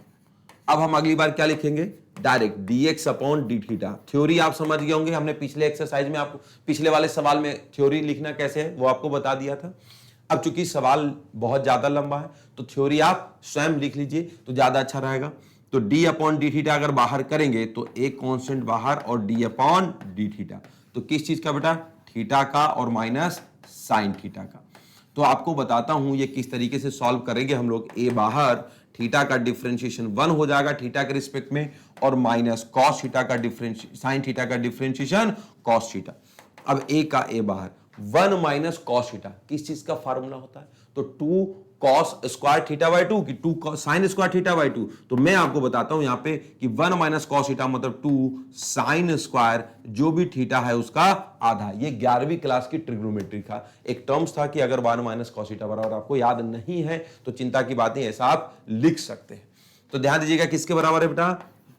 अब हम अगली बार क्या लिखेंगे, direct dx upon D theta. Theory आप समझ गए होंगे, हमने पिछले एक्सरसाइज में आपको, पिछले वाले सवाल में थ्योरी लिखना कैसे है वो आपको बता दिया था। अब चूंकि सवाल बहुत ज्यादा लंबा है तो थ्योरी आप स्वयं लिख लीजिए तो ज्यादा अच्छा रहेगा। तो d अपॉन डी थीटा अगर बाहर करेंगे तो एक कांस्टेंट बाहर और d अपॉन डी थीटा, तो किस चीज का बेटा, थीटा का और माइनस साइन थीटा का। तो आपको बताता हूं ये किस तरीके से सॉल्व करेंगे हम लोग। a बाहर, थीटा का डिफरेंशिएशन 1 हो जाएगा थीटा के रिस्पेक्ट में, और माइनस कॉस थीटा का साइन थीटा का डिफरेंशिएशन कॉस थीटा। अब a का a बाहर, 1 माइनस कॉस थीटा किस चीज का फार्मूला होता है, तो 2 कॉस स्क्वायर थीटा बाई 2 कि 2 साइन स्क्वायर थीटा बाई 2। तो मैं आपको बताता हूं यहां पे कि 1 माइनस कॉस थीटा मतलब 2 साइन स्क्वायर जो भी थीटा है उसका आधा। ये 11वीं क्लास की ट्रिग्नोमेट्री का एक टर्म्स था कि अगर 1 माइनस कॉस थीटा बराबर आपको याद नहीं है तो चिंता की बात नहीं, ऐसा आप लिख सकते हैं। तो ध्यान दीजिएगा किसके बराबर है बेटा,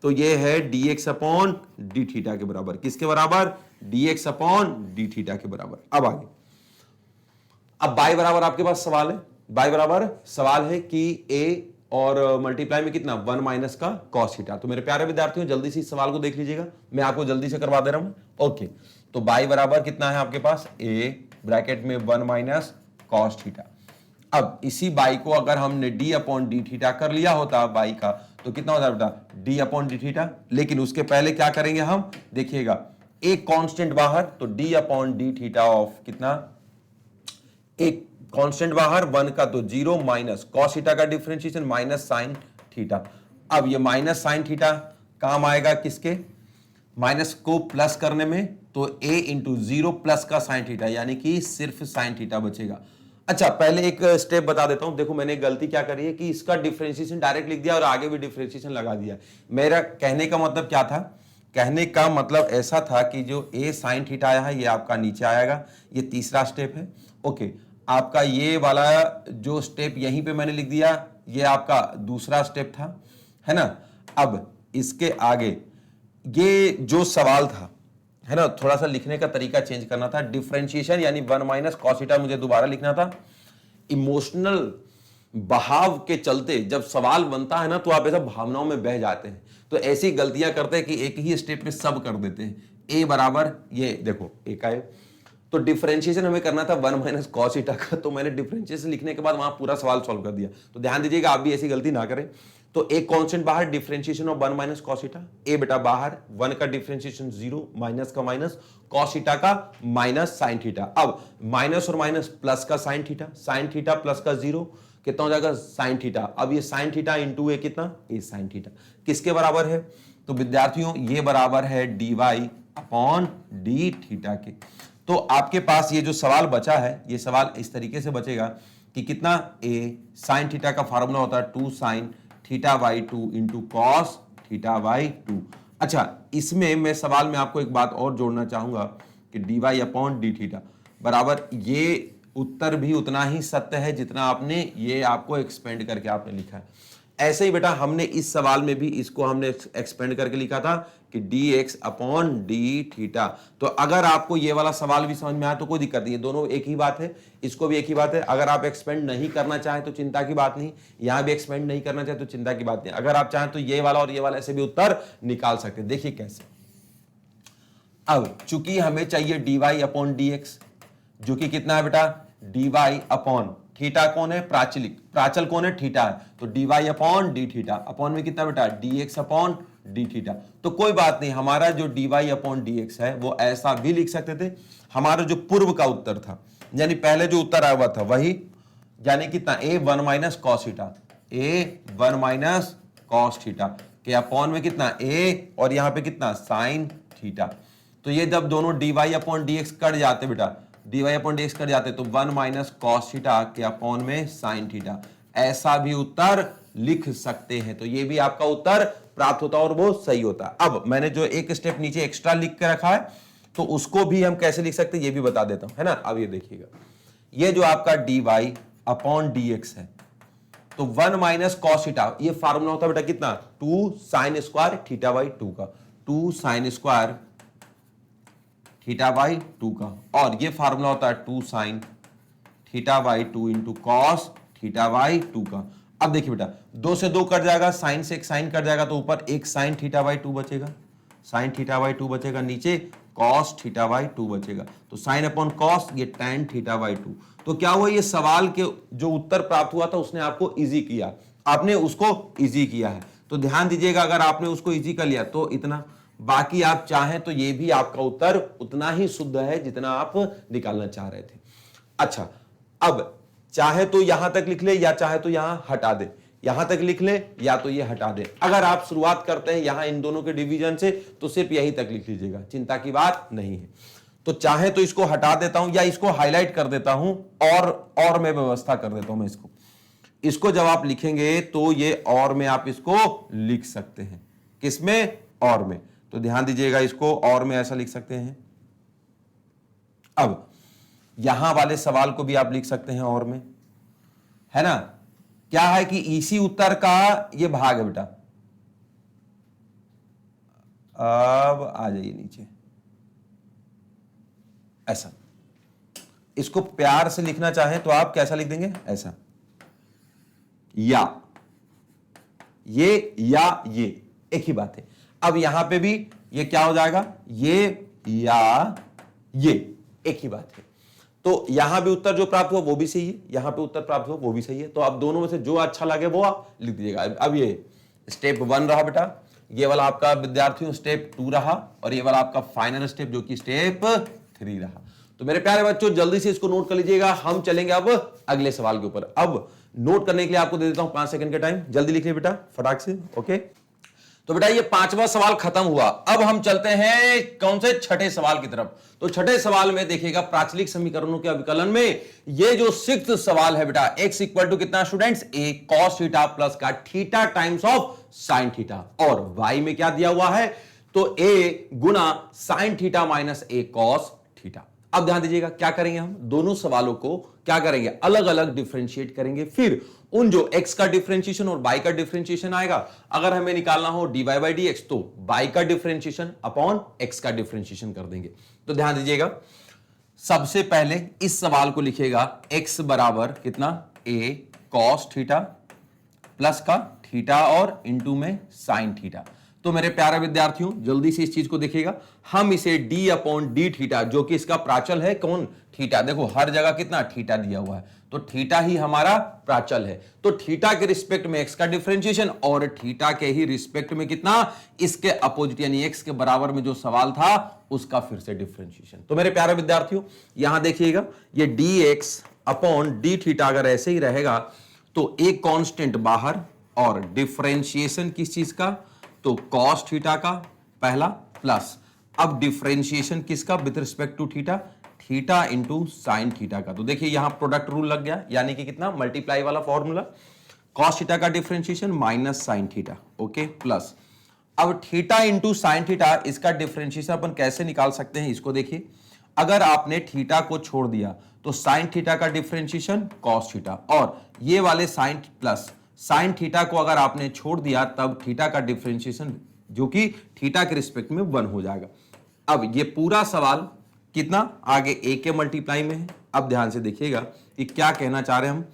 तो ये है dx अपॉन डी थीटा के बराबर। किसके बराबर, dx अपॉन डी थीटा के बराबर। अब आगे, अब बाई बराबर आपके पास सवाल है, बाई बराबर सवाल है कि a और मल्टीप्लाई में कितना 1 माइनस का कॉस थीटा। तो मेरे प्यारे विद्यार्थियों जल्दी से इस सवाल को देख लीजिएगा, मैं आपको जल्दी से करवा दे रहा हूं। ओके, तो बाई बराबर कितना है आपके पास, a ब्रैकेट में 1 माइनस कॉस थीटा। अब इसी बाई को अगर हमने d अपॉन डी थीटा कर लिया होता बाई का तो कितना होता बेटा, d अपॉन डी थीटा। लेकिन उसके पहले क्या करेंगे हम, देखिएगा एक कांस्टेंट बाहर, तो d upon D theta of कितना, एक कांस्टेंट बाहर 1 का तो 0 माइनस कॉस थीटा का डिफरेंशिएशन माइनस साइन थीटा। अब ये माइनस साइन थीटा काम आएगा किसके, माइनस को प्लस करने में, तो a इंटू 0 प्लस का साइन थीटा यानी कि सिर्फ साइन थीटा बचेगा। अच्छा पहले एक स्टेप बता देता हूं, देखो मैंने गलती क्या करी है कि इसका डिफरेंशिएशन डायरेक्ट लिख दिया और आगे भी डिफरेंशिएशन लगा दिया। मेरा कहने का मतलब क्या था, कहने का मतलब ऐसा था कि जो a साइन थीटा आया है ये आपका नीचे आएगा, ये तीसरा स्टेप है। ओके, आपका ये वाला जो स्टेप यहीं पे मैंने लिख दिया ये आपका दूसरा स्टेप था, है ना। अब इसके आगे ये जो सवाल था, है ना, थोड़ा सा लिखने का तरीका चेंज करना था। डिफरेंशिएशन यानी 1 माइनस कॉस थीटा मुझे दोबारा लिखना था। इमोशनल बहाव के चलते जब सवाल बनता है ना तो आप ऐसा भावनाओं में बह जाते हैं, तो ऐसी गलतियां करते हैं कि एक ही स्टेप में सब कर देते हैं। a बराबर ये देखो a का है, तो डिफरेंशिएशन हमें करना था 1 माइनस कॉस थीटा का, तो मैंने डिफरेंशिएशन लिखने के बाद वहां पूरा सवाल सॉल्व कर दिया। तो ध्यान दीजिएगा आप भी ऐसी गलती ना करें। तो एक कांस्टेंट बाहर, differentiation of 1 minus cos theta, a बेटा बाहर, 1 का डिफरेंशिएशन 0 माइनस का माइनस कॉस थीटा का माइनस साइन थीटा। अब माइनस और माइनस प्लस का sine theta, sine theta plus का 0 कितना हो जाएगा साइन थीटा। अब ये साइन थीटा इंटू ए कितना, ए साइन थीटा किसके बराबर है, तो विद्यार्थियों ये बराबर है dy अपॉन डी थीटा के। तो आपके पास ये जो सवाल बचा है ये सवाल इस तरीके से बचेगा कि कितना, a साइन थीटा का फार्मूला होता है 2 sine theta by 2 into cos theta by 2। अच्छा इसमें मैं सवाल में आपको एक बात और जोड़ना चाहूंगा कि dy अपॉन डी थीटा बराबर, ये उत्तर भी उतना ही सत्य है जितना आपने ये आपको एक्सपेंड करके आपने लिखा है। ऐसे ही बेटा हमने इस सवाल में भी इसको हमने एक्सपेंड करके लिखा था कि dx अपॉन डी थीटा। तो अगर आपको ये वाला सवाल भी समझ में आया तो कोई दिक्कत नहीं है, दोनों एक ही बात है, इसको भी एक ही बात है। अगर आप एक्सपेंड नहीं करना चाहें तो चिंता की बात नहीं, यहां भी एक्सपेंड नहीं करना चाहे तो चिंता की बात नहीं। अगर आप चाहें तो ये वाला और ये वाला ऐसे भी उत्तर निकाल सकते हैं। देखिए कैसे, अब चूंकि हमें चाहिए dy अपॉन dx जो कि कितना है बेटा, dy अपॉन थीटा कौन है, प्राचलिक, प्राचल कौन है, थीटा है, तो dy upon D theta upon में कितना बेटा dx अपॉन डी थीटा। तो कोई बात नहीं, हमारा जो dy अपॉन dx है वो ऐसा भी लिख सकते थे। हमारा जो पूर्व का उत्तर था यानी पहले जो उत्तर आया हुआ था वही, यानी कितना a 1 minus cos theta, a 1 minus cos theta के अपॉन में कितना a और यहां पे कितना साइन थीटा। तो ये जब दोनों dy अपॉन dx कट जाते बेटा, dy अपॉन dx कट जाते तो 1 माइनस कॉस थीटा के अपॉन में साइन थीटा, ऐसा भी उत्तर लिख सकते हैं। तो ये भी आपका उत्तर प्राप्त होता और वो सही होता। अब मैंने जो एक स्टेप नीचे एक्स्ट्रा लिख के रखा है तो उसको भी हम कैसे लिख सकते हैं ये भी बता देता हूं, है ना। अब ये देखिएगा, ये जो आपका dy अपॉन dx है तो 1 माइनस कॉस थीटा, ये फार्मूला होता है बेटा कितना, 2 साइन स्क्वायर थीटा बाई 2 का, 2 साइन स्क्वायर थीटा बाई 2 का, और ये फार्मूला होता है 2 sine theta by 2 into cos theta by 2 का। अब देखिए बेटा 2 से 2 कट जाएगा, साइन से एक साइन कट जाएगा तो ऊपर एक साइन थीटा बाई 2 बचेगा, साइन थीटा बाई 2 बचेगा, नीचे कॉस थीटा बाई 2 बचेगा, तो साइन अपॉन कॉस ये टैन थीटा बाई 2। तो क्या हुआ, ये सवाल के जो उत्तर प्राप्त हुआ था उसने आपको इजी किया, आपने उसको इजी किया है। तो ध्यान दीजिएगा अगर आपने उसको इजी कर लिया तो इतना, बाकी आप चाहें तो ये भी आपका उत्तर उतना ही शुद्ध है जितना आप निकालना चाह रहे थे। अच्छा अब चाहे तो यहां तक लिख ले या चाहे तो यहां हटा दे, यहां तक लिख ले या तो ये हटा दे। अगर आप शुरुआत करते हैं यहां इन दोनों के डिवीजन से तो सिर्फ यही तक लिख लीजिएगा, चिंता की बात नहीं है। तो चाहे तो इसको हटा देता हूं या इसको हाईलाइट कर देता हूं और मैं व्यवस्था कर देता हूं मैं इसको। इसको जब आप लिखेंगे तो ये और में आप इसको लिख सकते हैं, किसमें, और में। तो ध्यान दीजिएगा, इसको और में ऐसा लिख सकते हैं। अब यहां वाले सवाल को भी आप लिख सकते हैं और में, है ना। क्या है कि इसी उत्तर का ये भाग है बेटा। अब आ जाइए नीचे, ऐसा। इसको प्यार से लिखना चाहें तो आप कैसा लिख देंगे, ऐसा, या ये एक ही बात है। अब यहां पे भी ये क्या हो जाएगा, ये या ये एक ही बात है। तो यहां भी उत्तर जो प्राप्त हुआ वो भी सही है, यहां पे उत्तर प्राप्त हुआ वो भी सही है। तो आप दोनों में से जो अच्छा लगे वो आप लिख दीजिएगा। अब ये स्टेप 1 रहा बेटा, ये वाला आपका विद्यार्थियों स्टेप 2 रहा, और ये वाला आपका फाइनल स्टेप जो कि स्टेप 3 रहा। तो मेरे प्यारे बच्चों जल्दी से इसको नोट कर लीजिएगा। हम चलेंगे अब अगले सवाल के ऊपर। अब नोट करने के लिए आपको दे देता हूं 5 सेकंड का टाइम, जल्दी लिखिए बेटा फटाक से। ओके, तो बेटा ये 5वां सवाल खत्म हुआ। अब हम चलते हैं कौन से, छठे सवाल की तरफ। तो छठे सवाल में देखिएगा प्राचलिक समीकरणों के अभिकलन में ये जो 6th सवाल है बेटा, x इक्वल टू कितना students, a cos theta plus का theta times of sine theta, और y में क्या दिया हुआ है, तो a गुना sine theta minus a cos theta. अब ध्यान दीजिएगा क्या करेंगे, हम दोनों सवालों को क्या करेंगे, अलग अलग डिफरेंशिएट करेंगे। फिर उन जो x का डिफरेंशिएशन और y का डिफरेंशिएशन आएगा, अगर हमें निकालना हो dy बाई dx, तो y का डिफरेंशिएशन अपॉन x का डिफरेंशिएशन कर देंगे। तो ध्यान दीजिएगा, सबसे पहले इस सवाल को लिखिएगा x बराबर कितना, a cos थीटा प्लस का थीटा और इंटू में साइन थीटा। तो मेरे प्यारे विद्यार्थियों जल्दी से इस चीज को देखिएगा, हम इसे d अपॉन डी थीटा, जो कि इसका प्राचल है, कौन, थीटा। देखो हर जगह कितना थीटा दिया हुआ है, तो थीटा ही हमारा प्राचल है। तो थीटा के रिस्पेक्ट में x का डिफरेंशिएशन और थीटा के ही रिस्पेक्ट में कितना, इसके अपोजिट यानी x के बराबर में जो सवाल था उसका फिर से डिफरेंशिएशन। तो मेरे प्यारे विद्यार्थियों यहां देखिएगा, ये dx अपॉन डी थीटा अगर ऐसे ही रहेगा तो एक कांस्टेंट बाहर, और डिफरेंशिएशन किस चीज का, तो cos थीटा का पहला, प्लस अब डिफरेंशिएशन किसका, with respect to theta, theta into sine theta का। तो देखिए यहां प्रोडक्ट रूल लग गया, यानी कि कितना, मल्टीप्लाई वाला फॉर्मूला, cos थीटा का differentiation minus sine theta, okay, plus अब थीटा इंटू साइन थीटा, इसका डिफरेंशिएशन अपन कैसे निकाल सकते हैं, इसको देखिए। अगर आपने थीटा को छोड़ दिया तो साइन थीटा का डिफरेंशिएशन cos थीटा, और ये वाले साइन प्लस साइन थीटा को अगर आपने छोड़ दिया तब थीटा का डिफरेंशिएशन जो कि थीटा के रिस्पेक्ट में 1 हो जाएगा। अब ये पूरा सवाल कितना, आगे a के मल्टीप्लाई में है। अब ध्यान से देखिएगा कि क्या कहना चाह रहे हैं हम,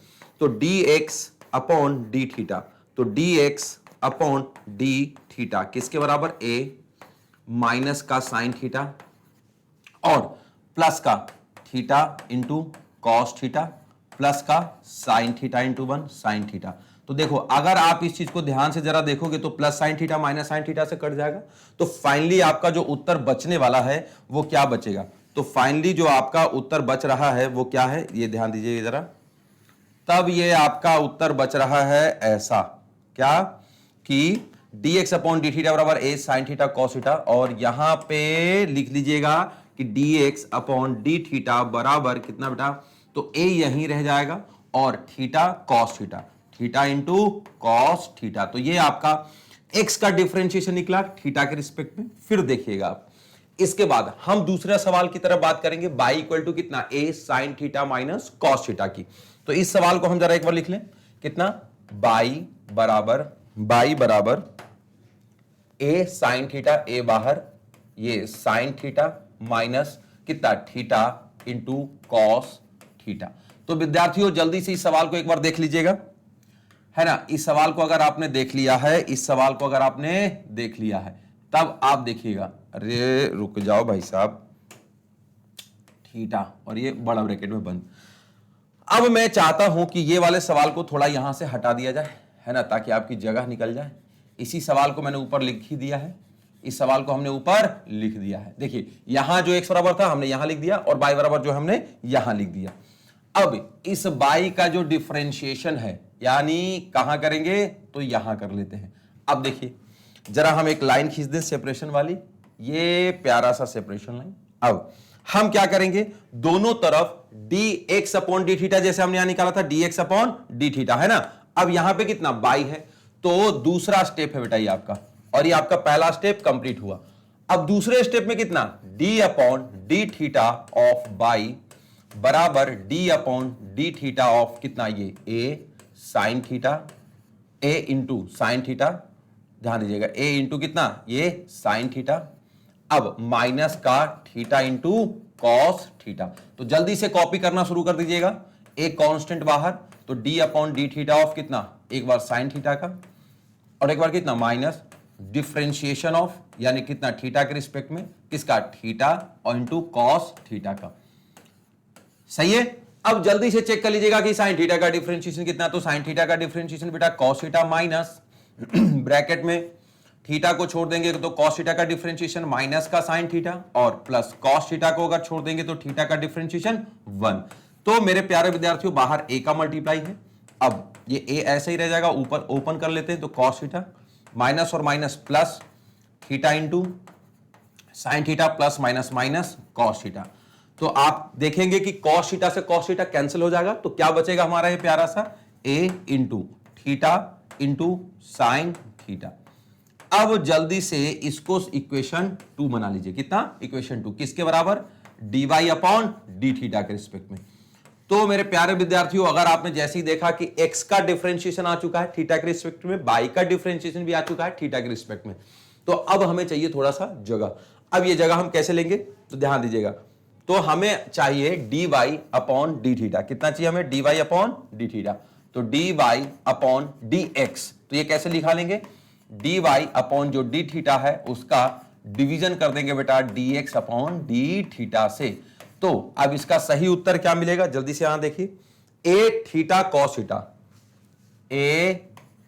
तो dx अपॉन डी थीटा, तो dx अपॉन डी थीटा किसके बराबर, a माइनस का साइन थीटा और प्लस का theta into cos theta plus का sine theta into 1 sine theta. तो देखो अगर आप इस चीज को ध्यान से जरा देखोगे तो plus sign theta minus sine theta से कट जाएगा। तो फाइनली आपका जो उत्तर बचने वाला है वो क्या बचेगा, तो फाइनली जो आपका उत्तर बच रहा है वो क्या है, ये ध्यान दीजिए जरा। तब ये आपका उत्तर बच रहा है ऐसा, क्या कि dx अपॉन डी थीटा बराबर a sign theta cos theta, और यहां पे लिख लीजिएगा कि dx अपॉन डी थीटा बराबर कितना बेटा, तो a यहीं रह जाएगा और theta cos theta, theta into cos theta. तो ये आपका x का डिफरेंशिएशन निकला थीटा के रिस्पेक्ट में। फिर देखिएगा आप, इसके बाद हम दूसरा सवाल की तरफ बात करेंगे, y इक्वल टू कितना, a sign theta minus cos theta की। तो इस सवाल को हम जरा एक बार लिख लें, कितना, y बराबर a साइन थीटा, a बाहर, ये साइन थीटा माइनस कितना, थीटा इंटू कॉस थीटा। तो विद्यार्थियों जल्दी से इस सवाल को एक बार देख लीजिएगा, है ना। इस सवाल को अगर आपने देख लिया है, इस सवाल को अगर आपने देख लिया है तब आप देखिएगा, अरे रुक जाओ भाई साहब, थीटा और ये बड़ा ब्रैकेट में बंद। अब मैं चाहता हूं कि ये वाले सवाल को थोड़ा यहां से हटा दिया जाए, है ना, ताकि आपकी जगह निकल जाए। इसी सवाल को मैंने ऊपर लिख ही दिया है, इस सवाल को हमने ऊपर लिख दिया है। देखिए यहां जो x बराबर था हमने यहां लिख दिया और y बराबर जो हमने यहां लिख दिया। अब इस y का जो डिफरेंशिएशन है यानी कहां करेंगे, तो यहां कर लेते हैं। अब देखिए जरा हम एक लाइन खींच दें सेपरेशन वाली, ये प्यारा सा सेपरेशन लाइन। अब हम क्या करेंगे, दोनों तरफ dx अपॉन डी थीटा, जैसे हमने यहां निकाला था dx अपॉन डी थीटा, है ना। अब यहां पे कितना बाई है, तो दूसरा स्टेप है बेटा ये आपका, और ये आपका पहला स्टेप कंप्लीट हुआ। अब दूसरे स्टेप में कितना d upon D theta of y बराबर d upon D theta of कितना ये a sign theta, a into sine theta, ध्यान दीजिएगा a इंटू कितना ये साइन थीटा, अब माइनस का थीटा इंटू कॉस थीटा। तो जल्दी से कॉपी करना शुरू कर दीजिएगा, एक कांस्टेंट बाहर, तो d upon D theta of कितना, एक बार साइन थीटा का और एक बार कितना माइनस डिफरेंशिएशन ऑफ यानी कितना थीटा के रिस्पेक्ट में किसका थीटा और इंटू कॉस थीटा का। सही है। अब जल्दी से चेक कर लीजिएगा कि साइन थीटा का डिफरेंशिएशन कितना, तो साइन थीटा का डिफरेंशिएशन बेटा कॉस थीटा माइनस ब्रैकेट में थीटा को छोड़ देंगे तो कॉस थीटा का डिफरेंशिएशन माइनस का साइन थीटा और प्लस कॉस थीटा को अगर छोड़ देंगे तो थीटा का डिफरेंशिएशन 1। तो मेरे प्यारे विद्यार्थियों बाहर a का मल्टीप्लाई है, अब ये a ऐसे ही रह जाएगा, ऊपर ओपन कर लेते हैं तो कॉस थीटा माइनस और minus plus theta into sine theta plus minus minus cos theta. तो आप देखेंगे कि कॉस थीटा से कॉस थीटा कैंसिल हो जाएगा, तो क्या बचेगा हमारा ये प्यारा सा a into theta into sine theta. अब जल्दी से इसको इक्वेशन 2 बना लीजिए, कितना इक्वेशन 2 किसके बराबर dy अपॉन डी थीटा के रिस्पेक्ट में। तो मेरे प्यारे विद्यार्थियों अगर आपने जैसे ही देखा कि x का डिफरेंशिएशन आ चुका है थीटा के रिस्पेक्ट में, y का डिफरेंशिएशन भी आ चुका है थीटा के रिस्पेक्ट में, तो अब हमें चाहिए थोड़ा सा जगह। अब ये जगह हम कैसे लेंगे, तो ध्यान दीजिएगा, तो हमें चाहिए dy अपॉन डी थीटा, कितना चाहिए हमें dy अपॉन डी थीटा, तो dy अपॉन dx, तो ये कैसे लिखा लेंगे dy अपॉन जो डी थीटा है उसका डिवीजन कर देंगे बेटा dx अपॉन डी थीटा से। तो अब इसका सही उत्तर क्या मिलेगा, जल्दी से यहां देखिए, a theta cos theta, a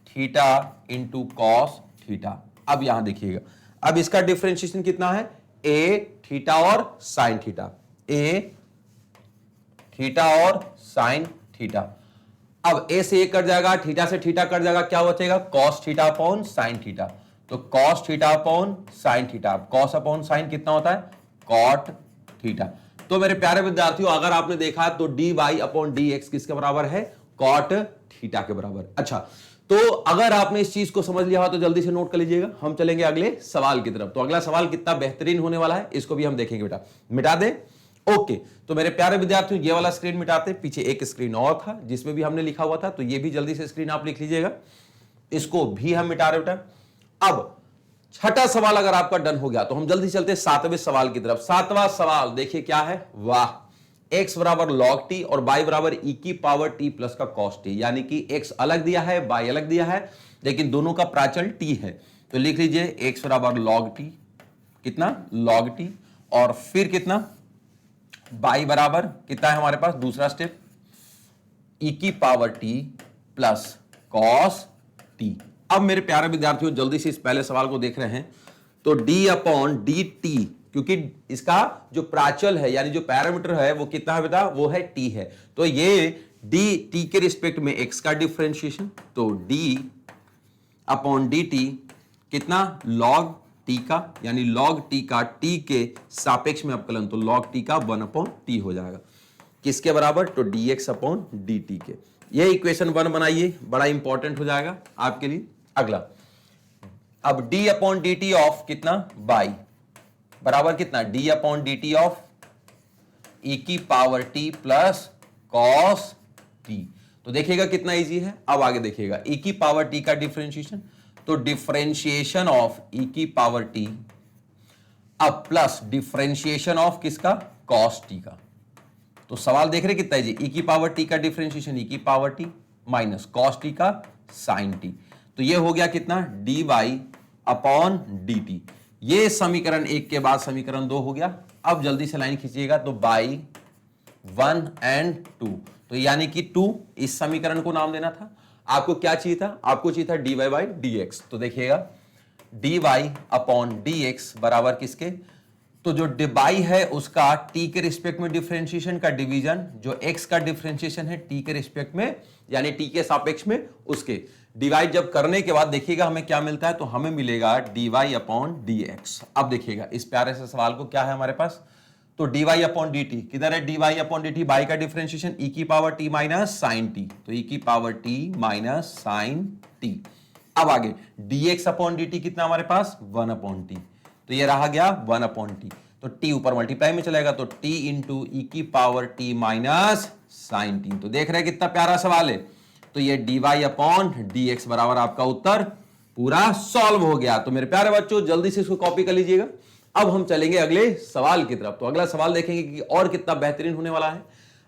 theta into cos theta. अब यहां देखिएगा, अब इसका डिफरेंशिएशन कितना है a थीटा और साइन थीटा, a थीटा और साइन थीटा। अब a से a कट जाएगा, थीटा से थीटा कट जाएगा, क्या बचेगा cos theta upon sine theta, तो cos theta upon sine theta, cos upon sine कितना होता है कॉट थीटा। तो मेरे प्यारे विद्यार्थियों अगर आपने देखा तो dy अपॉन dx किसके बराबर है कॉट थीटा के बराबर। अच्छा, तो अगर आपने इस चीज को समझ लिया हो तो जल्दी से नोट कर लीजिएगा, हम चलेंगे अगले सवाल की तरफ। तो अगला सवाल कितना बेहतरीन होने वाला है इसको भी हम देखेंगे बेटा, मिटा दे। ओके, तो मेरे प्यारे विद्यार्थियों ये वाला स्क्रीन मिटाते, पीछे एक स्क्रीन और था जिसमें भी हमने लिखा हुआ था, तो ये भी जल्दी से स्क्रीन आप लिख लीजिएगा, इसको भी हम मिटा रहे बेटा। अब छठा सवाल अगर आपका डन हो गया तो हम जल्दी चलते हैं सातवें सवाल की तरफ। सातवां सवाल देखिए क्या है, वाह, x बराबर log t और y बराबर e की पावर t प्लस का cos t, यानी कि x अलग दिया है y अलग दिया है लेकिन दोनों का प्राचल t है। तो लिख लीजिए x बराबर log t, कितना log t, और फिर कितना y बराबर कितना है हमारे पास दूसरा स्टेप e की power t plus cos t। अब मेरे प्यारे विद्यार्थियों जल्दी से इस पहले सवाल को देख रहे हैं, तो d अपॉन डी टी, क्योंकि इसका जो प्राचल है यानी जो पैरामीटर है वो कितना है बेटा, वो है t है, तो ये d t के रिस्पेक्ट में x का डिफरेंशिएशन, तो d अपॉन डी टी कितना log t का, यानी log t का t के सापेक्ष में अवकलन, तो log t का 1 अपॉन t हो जाएगा, किसके बराबर, तो dx अपॉन dt के। ये इक्वेशन 1 बनाइए, बड़ा इंपॉर्टेंट हो जाएगा आपके लिए। अगला, अब d upon D T of कितना y बराबर कितना d upon D T of e की power t plus cos t। तो देखिएगा कितना इजी है। अब आगे देखिएगा e की पावर t का डिफरेंशिएशन, तो डिफरेंशिएशन ऑफ e की पावर t अब प्लस डिफरेंशिएशन ऑफ किसका cos t का। तो सवाल देख रहे कितना है जी, e की पावर t का डिफरेंशिएशन e की power t minus cos t का sin t, तो ये हो गया कितना dy अपॉन dt। ये समीकरण 1 के बाद समीकरण 2 हो गया। अब जल्दी से लाइन खींचिएगा, तो बाई 1 एंड 2, तो यानी कि 2 इस समीकरण को नाम देना था। आपको क्या चाहिए था, आपको चाहिए था dy बाई dx, तो देखिएगा dy अपॉन dx बराबर किसके, तो जो डिबाई है उसका t के रिस्पेक्ट में डिफरेंशिएशन का डिवीजन, जो x का डिफरेंशिएशन है t के रिस्पेक्ट में यानी t के सापेक्ष में उसके डिवाइड जब करने के बाद देखिएगा हमें क्या मिलता है, तो हमें मिलेगा dy अपॉन dx। अब देखिएगा इस प्यारे से सवाल को क्या है हमारे पास, तो dy अपॉन dt किधर है, dy अपॉन dt बाई का डिफरेंशिएशन e की power t minus sine T, तो e की power t minus sine T. अब आगे dx अपॉन dt कितना हमारे पास 1 अपॉन टी, तो ये रहा गया 1 अपॉन टी, तो t ऊपर मल्टीप्लाई में चलेगा तो t इंटू ई की power t minus sine T. तो देख रहे हैं कितना प्यारा सवाल है। तो ये dy अपॉन dx बराबर आपका उत्तर पूरा सॉल्व हो गया। तो मेरे प्यारे बच्चों जल्दी से इसको कॉपी कर लीजिएगा। अब हम चलेंगे अगले सवाल की तरफ। तो अगला सवाल देखेंगे कि और कितना बेहतरीन होने वाला है।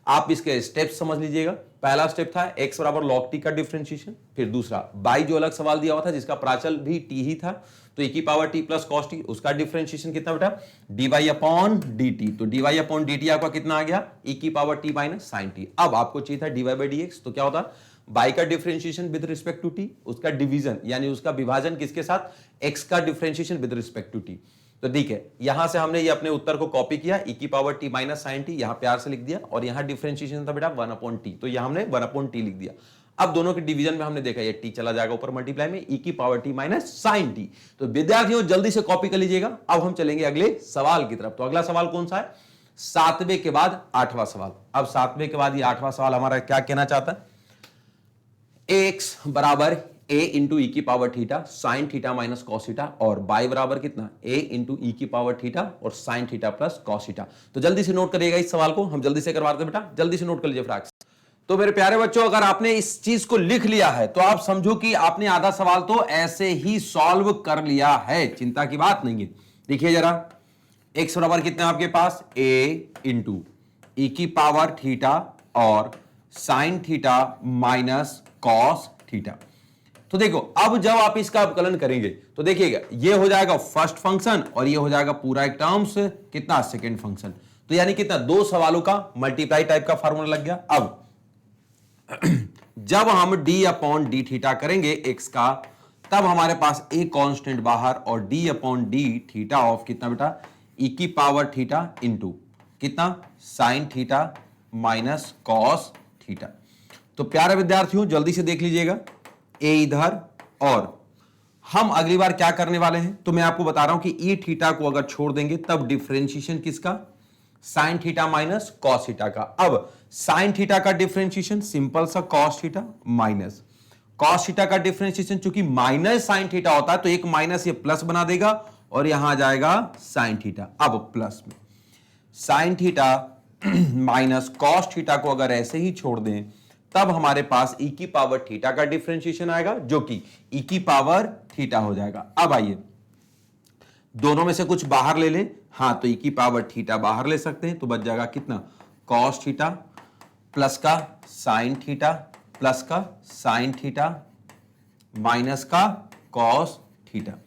आप इसके स्टेप्स समझ लीजिएगा। पहला स्टेप था x बराबर log t का डिफरेंशिएशन, फिर दूसरा बाई जो अलग सवाल दिया हुआ था जिसका प्राचल भी t ही था, तो e की power t plus cos T, उसका डिफरेंशिएशन कितना बेटा dy अपॉन dt, तो dy अपॉन dt आपका कितना आ गया e की power t minus sine T. अब आपको चाहिए था dy बाई dx, तो क्या होता बाई का differentiation with respect to t, उसका डिवीजन यानी उसका विभाजन किसके साथ x का differentiation with respect to t। तो ठीक है, यहां से हमने ये अपने उत्तर को कॉपी किया, e की power t minus sine T यहां प्यार से लिख दिया, और यहां डिफरेंशिएशन था बेटा 1 अपॉन टी, तो यहां हमने 1 अपॉन टी लिख दिया। अब दोनों के डिवीजन में हमने देखा ये t चला जाएगा ऊपर मल्टीप्लाई में, e की power t minus sine T. तो विद्यार्थियों जल्दी से कॉपी कर लीजिएगा। अब हम चलेंगे अगले सवाल की तरफ। तो अगला सवाल कौन सा है, 7वें के बाद 8वां सवाल। अब 7वें के बाद ये 8वां सवाल हमारा क्या कहना चाहता है, एक्स बराबर a इंटू ई की power theta sine theta minus cos theta, और बाई बराबर कितना a इंटू ई की पावर थीटा और sine theta plus cos theta. तो जल्दी से नोट करिएगा इस सवाल को, हम जल्दी से करवाते हैं बेटा, जल्दी से नोट कर लीजिए फ्रैक्स। तो मेरे प्यारे बच्चों अगर आपने इस चीज को लिख लिया है तो आप समझो कि आपने आधा सवाल तो ऐसे ही सॉल्व कर लिया है, चिंता की बात नहीं है। देखिए जरा, x बराबर कितना आपके पास a इंटू ई की पावर थीटा और sine theta minus cos theta. तो देखो अब जब आप इसका अवकलन करेंगे तो देखिएगा ये हो जाएगा फर्स्ट फंक्शन और ये हो जाएगा पूरा एक टर्म्स कितना सेकंड फंक्शन, तो यानी कितना दो सवालों का मल्टीप्लाई टाइप का फार्मूला लग गया। अब जब हम d अपॉन डी थीटा करेंगे x का, तब हमारे पास a कांस्टेंट बाहर और d upon D theta of कितना बेटा e की पावर थीटा इंटू कितना sign theta minus cos theta. तो प्यारे विद्यार्थियों जल्दी से देख लीजिएगा, a इधर, और हम अगली बार क्या करने वाले हैं तो मैं आपको बता रहा हूं कि ई थीटा को अगर छोड़ देंगे तब डिफरेंशिएशन किसका, sign theta minus cos theta का। अब साइन थीटा का डिफरेंशिएशन सिंपल सा cos theta minus cos theta का डिफरेंशिएशन, चूंकि माइनस साइन थीटा होता है तो एक माइनस ये प्लस बना देगा और यहां आ जाएगा साइन थीटा। अब प्लस में sine theta minus cos theta को अगर ऐसे ही छोड़ दें तब हमारे पास e की पावर थीटा का डिफरेंशिएशन आएगा जो कि e की पावर थीटा हो जाएगा। अब आइए दोनों में से कुछ बाहर ले लें, हाँ तो e की पावर थीटा बाहर ले सकते हैं, तो बच जाएगा कितना कॉस थीटा प्लस का साइन थीटा प्लस का साइन थीटा माइनस का कॉस थीटा।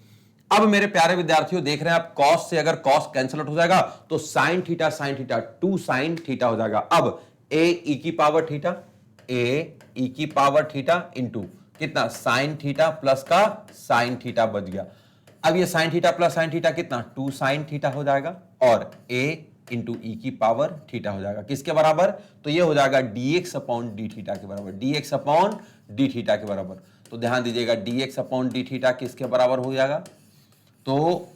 अब मेरे प्यारे विद्यार्थियों देख रहे हैं आप, कॉस से अगर कॉस कैंसिल आउट हो जाएगा तो साइन थीटा 2 साइन थीटा हो जाएगा। अब a e की पावर थीटा a e की पावर थीटा इंटू कितना साइन थीटा प्लस का साइन थीटा बच गया। अब ये sign theta plus sine theta कितना 2 साइन थीटा हो जाएगा और a इंटू ई की पावर थीटा हो जाएगा किसके बराबर, तो ये हो जाएगा dx अपॉन डी थीटा के बराबर, dx अपॉन डी थीटा के बराबर। तो ध्यान दीजिएगा dx अपॉन डी थीटा किसके बराबर हो जाएगा, तो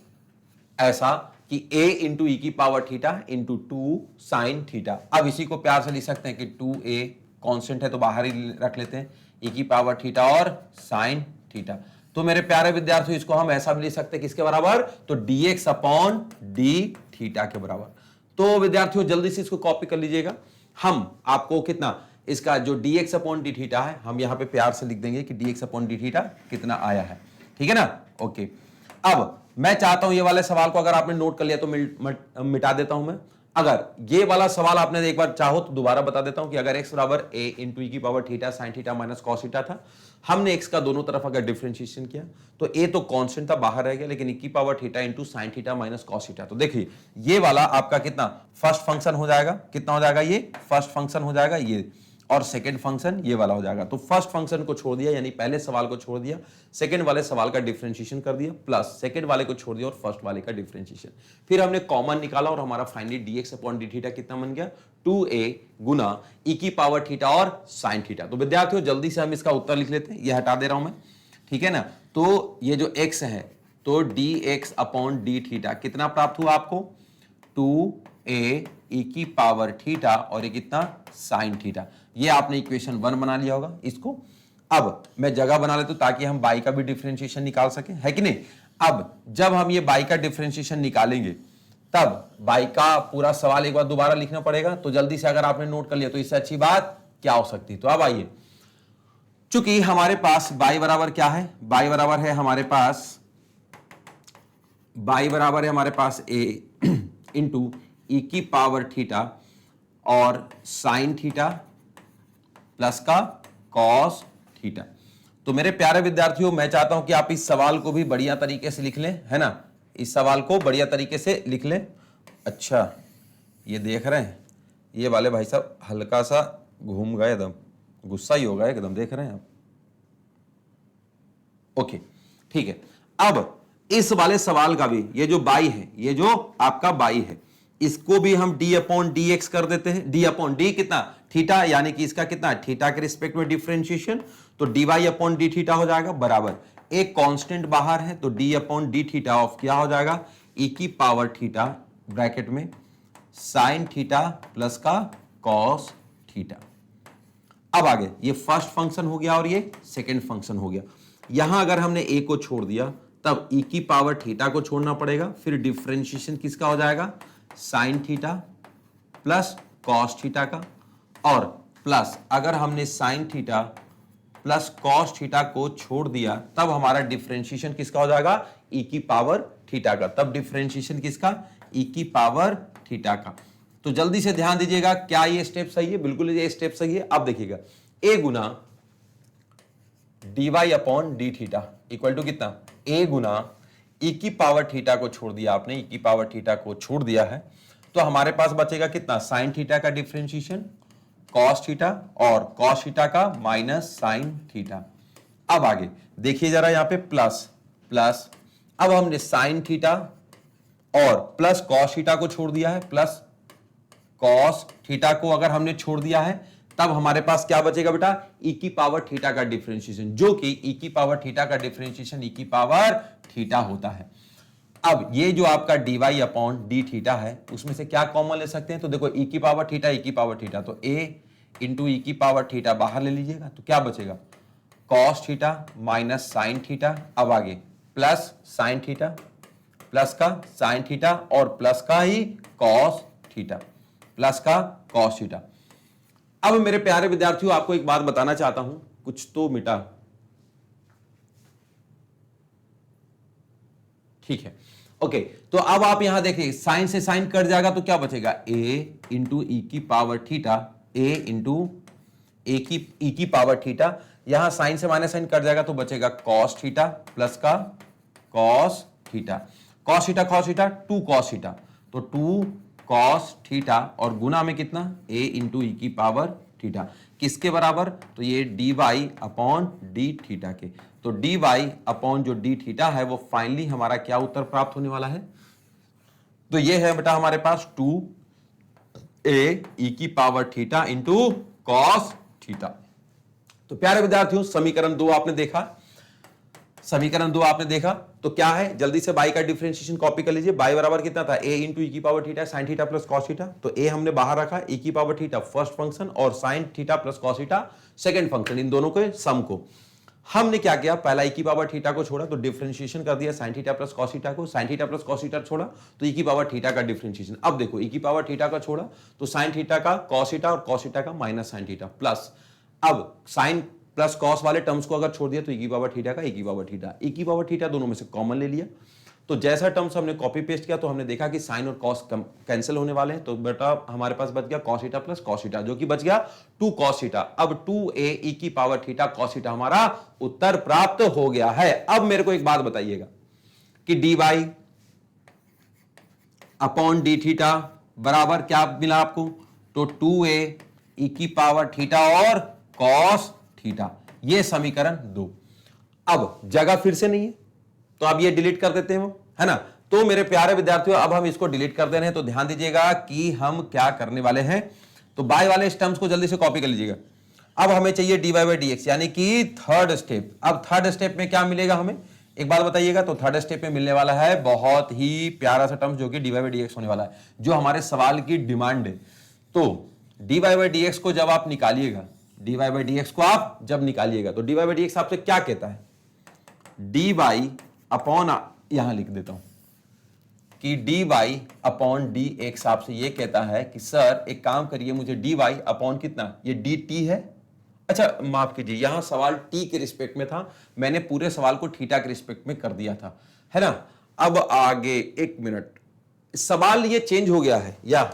ऐसा कि a इंटू ई की power theta into 2 sign theta. अब इसी को प्यार से लिख सकते हैं कि 2a कांस्टेंट है तो बाहर ही रख लेते हैं, e की पावर थीटा और साइन थीटा। तो मेरे प्यारे विद्यार्थियों इसको हम ऐसा भी लिख सकते हैं किसके बराबर, तो dx अपॉन डी थीटा के बराबर। तो विद्यार्थियों जल्दी से इसको कॉपी कर लीजिएगा। हम आपको कितना इसका जो dx अपॉन डी थीटा है हम यहां पे प्यार से लिख देंगे कि dx अपॉन डी थीटा कितना आया है, ठीक है ना। ओके, अब मैं चाहता हूं ये वाले सवाल को अगर आपने नोट कर लिया तो मिटा देता हूं मैं। अगर ये वाला सवाल आपने एक बार चाहो तो दोबारा बता देता हूं कि अगर x बराबर a इंटू ई की power theta sine theta minus cos theta था, हमने x का दोनों तरफ अगर डिफरेंशिएशन किया तो a तो कांस्टेंट था बाहर रह गया, लेकिन e की power theta into sine theta minus cos theta. तो देखिए ये वाला आपका कितना फर्स्ट फंक्शन हो जाएगा, कितना हो जाएगा, ये फर्स्ट फंक्शन हो जाएगा ये, और सेकंड फंक्शन ये वाला हो जाएगा। तो फर्स्ट फंक्शन को छोड़ दिया यानी पहले सवाल को छोड़ दिया, सेकंड वाले सवाल का डिफरेंशिएशन कर दिया, प्लस सेकंड वाले को छोड़ दिया और फर्स्ट वाले का डिफरेंशिएशन। फिर हमने कॉमन निकाला और हमारा finally dx upon D theta कितना बन गया 2a गुना e की पावर थीटा और साइन थीटा। तो विद्यार्थियों जल्दी से हम इसका उत्तर लिख लेते हैं, ये हटा दे रहा हूं मैं, ठीक है ना। तो ये जो x है तो dx अपॉन डी थीटा कितना प्राप्त हुआ आपको 2 ए ई की पावर थीटा और ये कितना साइन थीटा। ये आपने इक्वेशन 1 बना लिया होगा। इसको अब मैं जगह बना लेता हूं ताकि हम बाई का भी डिफरेंशिएशन निकाल सके, है कि नहीं। अब जब हम ये बाई का डिफरेंशिएशन निकालेंगे तब बाई का पूरा सवाल एक बार दोबारा लिखना पड़ेगा। तो जल्दी से अगर आपने नोट कर लिया तो इससे अच्छी बात क्या हो सकती। तो अब आइए, चूंकि हमारे पास बाई बराबर क्या है, बाई बराबर है हमारे पास ए इंटू ई की पावर थीटा और साइन थीटा प्लस का कॉस थीटा। तो मेरे प्यारे विद्यार्थियों, मैं चाहता हूं कि आप इस सवाल को भी बढ़िया तरीके से लिख लें, है ना। इस सवाल को बढ़िया तरीके से लिख लें। अच्छा, ये देख रहे हैं, ये वाले भाई साहब हल्का सा घूम गए, एकदम गुस्सा ही हो गया एकदम, देख रहे हैं आप। ओके, ठीक है। अब इस वाले सवाल का भी ये जो बाई है, ये जो आपका बाई है, इसको भी हम डी अपॉन डी एक्स कर देते हैं। डी अपॉन डी कितना थीटा, यानी कि इसका कितना थीटा के रिस्पेक्ट में डिफरेंशिएशन, तो D Y upon D theta हो जाएगा बराबर, एक कांस्टेंट बाहर है तो D upon D theta of क्या हो जाएगा, ई की पावर थीटा ब्रैकेट में साइन थीटा प्लस का कॉस थीटा। अब आगे ये फर्स्ट फंक्शन हो गया और ये सेकंड फंक्शन हो गया। यहां अगर हमने ए को छोड़ दिया तब ई की पावर थीटा को छोड़ना पड़ेगा, फिर डिफरेंशिएशन किसका हो जाएगा, sign theta plus cos theta का, और प्लस अगर हमने sign theta plus cos theta को छोड़ दिया तब हमारा डिफरेंशिएशन किसका हो जाएगा, ई की पावर थीटा का। तब डिफरेंशिएशन किसका, ई की पावर थीटा का। तो जल्दी से ध्यान दीजिएगा, क्या ये स्टेप सही है, बिल्कुल ये स्टेप सही है। अब देखिएगा, ए गुना D Y upon D theta equal to कितना, ए गुना ई की पावर थीटा को छोड़ दिया आपने, ई की पावर थीटा को छोड़ दिया है, तो हमारे पास बचेगा कितना, साइन थीटा का डिफरेंशिएशन कॉस थीटा और कॉस थीटा का माइनस साइन थीटा। अब आगे देखिए जरा यहां पे प्लस प्लस, अब हमने साइन थीटा और प्लस कॉस थीटा को छोड़ दिया है, प्लस कॉस थीटा को अगर हमने छोड़ दिया है तब हमारे पास क्या बचेगा बेटा, ई की पावर थीटा का डिफरेंशिएशन, जो कि ई की पावर थीटा का डिफरेंशिएशन ई की पावर थीटा होता है। अब ये जो आपका D Y upon D theta है उसमें से क्या कॉमन ले सकते हैं, तो देखो ई की पावर थीटा, ई की पावर थीटा, तो ए इंटू ई की पावर थीटा बाहर ले लीजिएगा तो क्या बचेगा, cos theta minus sign theta. अब आगे प्लस साइन थीटा प्लस का साइन थीटा और प्लस का ही कॉस थीटा, प्लस का कॉस थीटा। अब मेरे प्यारे विद्यार्थियों, आपको एक बात बताना चाहता हूं, कुछ तो मिटा, ठीक है, ओके। तो अब आप यहां देखिए, साइन से साइन कट जाएगा तो क्या बचेगा, ए इंटू ई की पावर थीटा, ए इंटू ई की पावर थीटा, यहां साइन से माइनस साइन कट जाएगा तो बचेगा कॉस थीटा प्लस का cos theta, cos theta two cos theta, तो टू कॉस थीटा और गुना में कितना, ए इंटू ई की पावर थीटा, किसके बराबर, तो ये D Y upon D theta के। तो डी वाई अपॉन जो डी थीटा है वो फाइनली हमारा क्या उत्तर प्राप्त होने वाला है, तो ये है बेटा हमारे पास 2a ई की power theta into cos theta. तो प्यारे विद्यार्थियों, समीकरण 2 आपने देखा, तो क्या है, जल्दी से बाई का डिफरेंशिएशन कॉपी कर लीजिए। बाई बराबर कितना था, ए इंटू ई की power theta sine theta plus cos theta, तो ए हमने बाहर रखा, ई की पावर थीटा फर्स्ट फंक्शन और sine theta plus cos theta second function, इन दोनों के सम को हमने क्या किया, पहला ई की पावर थीटा को छोड़ा तो डिफरेंशिएशन कर दिया sine theta plus cos theta को, sine theta plus cos theta छोड़ा तो ई की पावर थीटा का डिफरेंशिएशन। अब देखो, ई की पावर थीटा का छोड़ा तो साइन थीटा का कॉस थीटा और कॉस थीटा का माइनस साइन थीटा प्लस, अब साइन प्लस कॉस वाले टर्म्स को अगर छोड़ दिया तो ई की पावर थीटा का ई की पावर थीटा, ई की पावर थीटा दोनों में से कॉमन ले लिया, तो जैसा टर्म्स हमने कॉपी पेस्ट किया तो हमने देखा कि साइन और कॉस कैंसिल होने वाले हैं, तो बेटा हमारे पास बच गया cos theta plus cos theta, जो कि बच गया 2 कॉस थीटा। अब 2a ई की पावर थीटा कॉस थीटा हमारा उत्तर प्राप्त हो गया है। अब मेरे को एक बात बताइएगा कि D Y upon D theta बराबर क्या मिला आपको, तो 2a ई की पावर थीटा और कॉस थीटा, ये समीकरण 2। अब जगह फिर से नहीं है तो अब ये डिलीट कर देते हैं वो, है ना। तो मेरे प्यारे विद्यार्थियों, अब हम इसको डिलीट कर दे रहे हैं, तो ध्यान दीजिएगा कि हम क्या करने वाले हैं, तो बाय वाले टर्म्स को जल्दी से कॉपी कर लीजिएगा। अब हमें चाहिए dy बाई dx, यानी कि थर्ड स्टेप। अब थर्ड स्टेप में क्या मिलेगा हमें, एक बात बताइएगा, तो थर्ड स्टेप में मिलने वाला है बहुत ही प्यारा सा टर्म जो कि dy बाई dx होने वाला है, जो हमारे सवाल की डिमांड है। तो dy बाई dx को जब आप निकालिएगा, dy बाई dx को आप जब निकालिएगा तो dy बाई dx आपसे क्या कहता है, dy अपॉन, यहां लिख देता हूं कि dy अपॉन dx आपसे ये कहता है कि सर एक काम करिए, मुझे dy अपॉन कितना, ये dt है। अच्छा माफ कीजिए, यहां सवाल t के रिस्पेक्ट में था, मैंने पूरे सवाल को थीटा के रिस्पेक्ट में कर दिया था, है ना। अब आगे एक मिनट, सवाल ये चेंज हो गया है या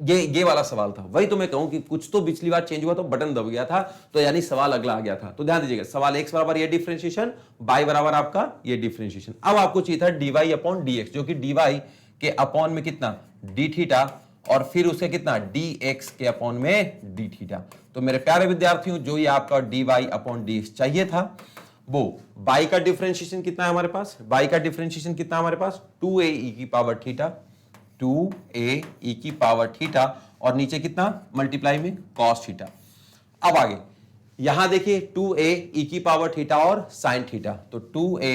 ये वाला सवाल था, वही तो मैं कहूं कि कुछ तो पिछली बार चेंज हुआ तो बटन दब गया था, तो यानी सवाल अगला आ गया था। तो ध्यान दीजिएगा, सवाल x बराबर ये डिफरेंशिएशन, y बराबर आपका ये डिफरेंशिएशन। अब आपको चाहिए था dy अपॉन dx, जो कि dy के अपॉन में कितना d थीटा और फिर उसे कितना dx के अपॉन में d थीटा। तो मेरे प्यारे विद्यार्थियों, जो ये आपका dy अपॉन dx चाहिए था, वो y का डिफरेंशिएशन कितना है हमारे पास, y का डिफरेंशिएशन कितना हमारे पास 2a e की पावर थीटा, 2a e की पावर थीटा, और नीचे कितना मल्टीप्लाई में cos थीटा। अब आगे यहां देखिए 2a e की पावर थीटा और sin थीटा, तो 2a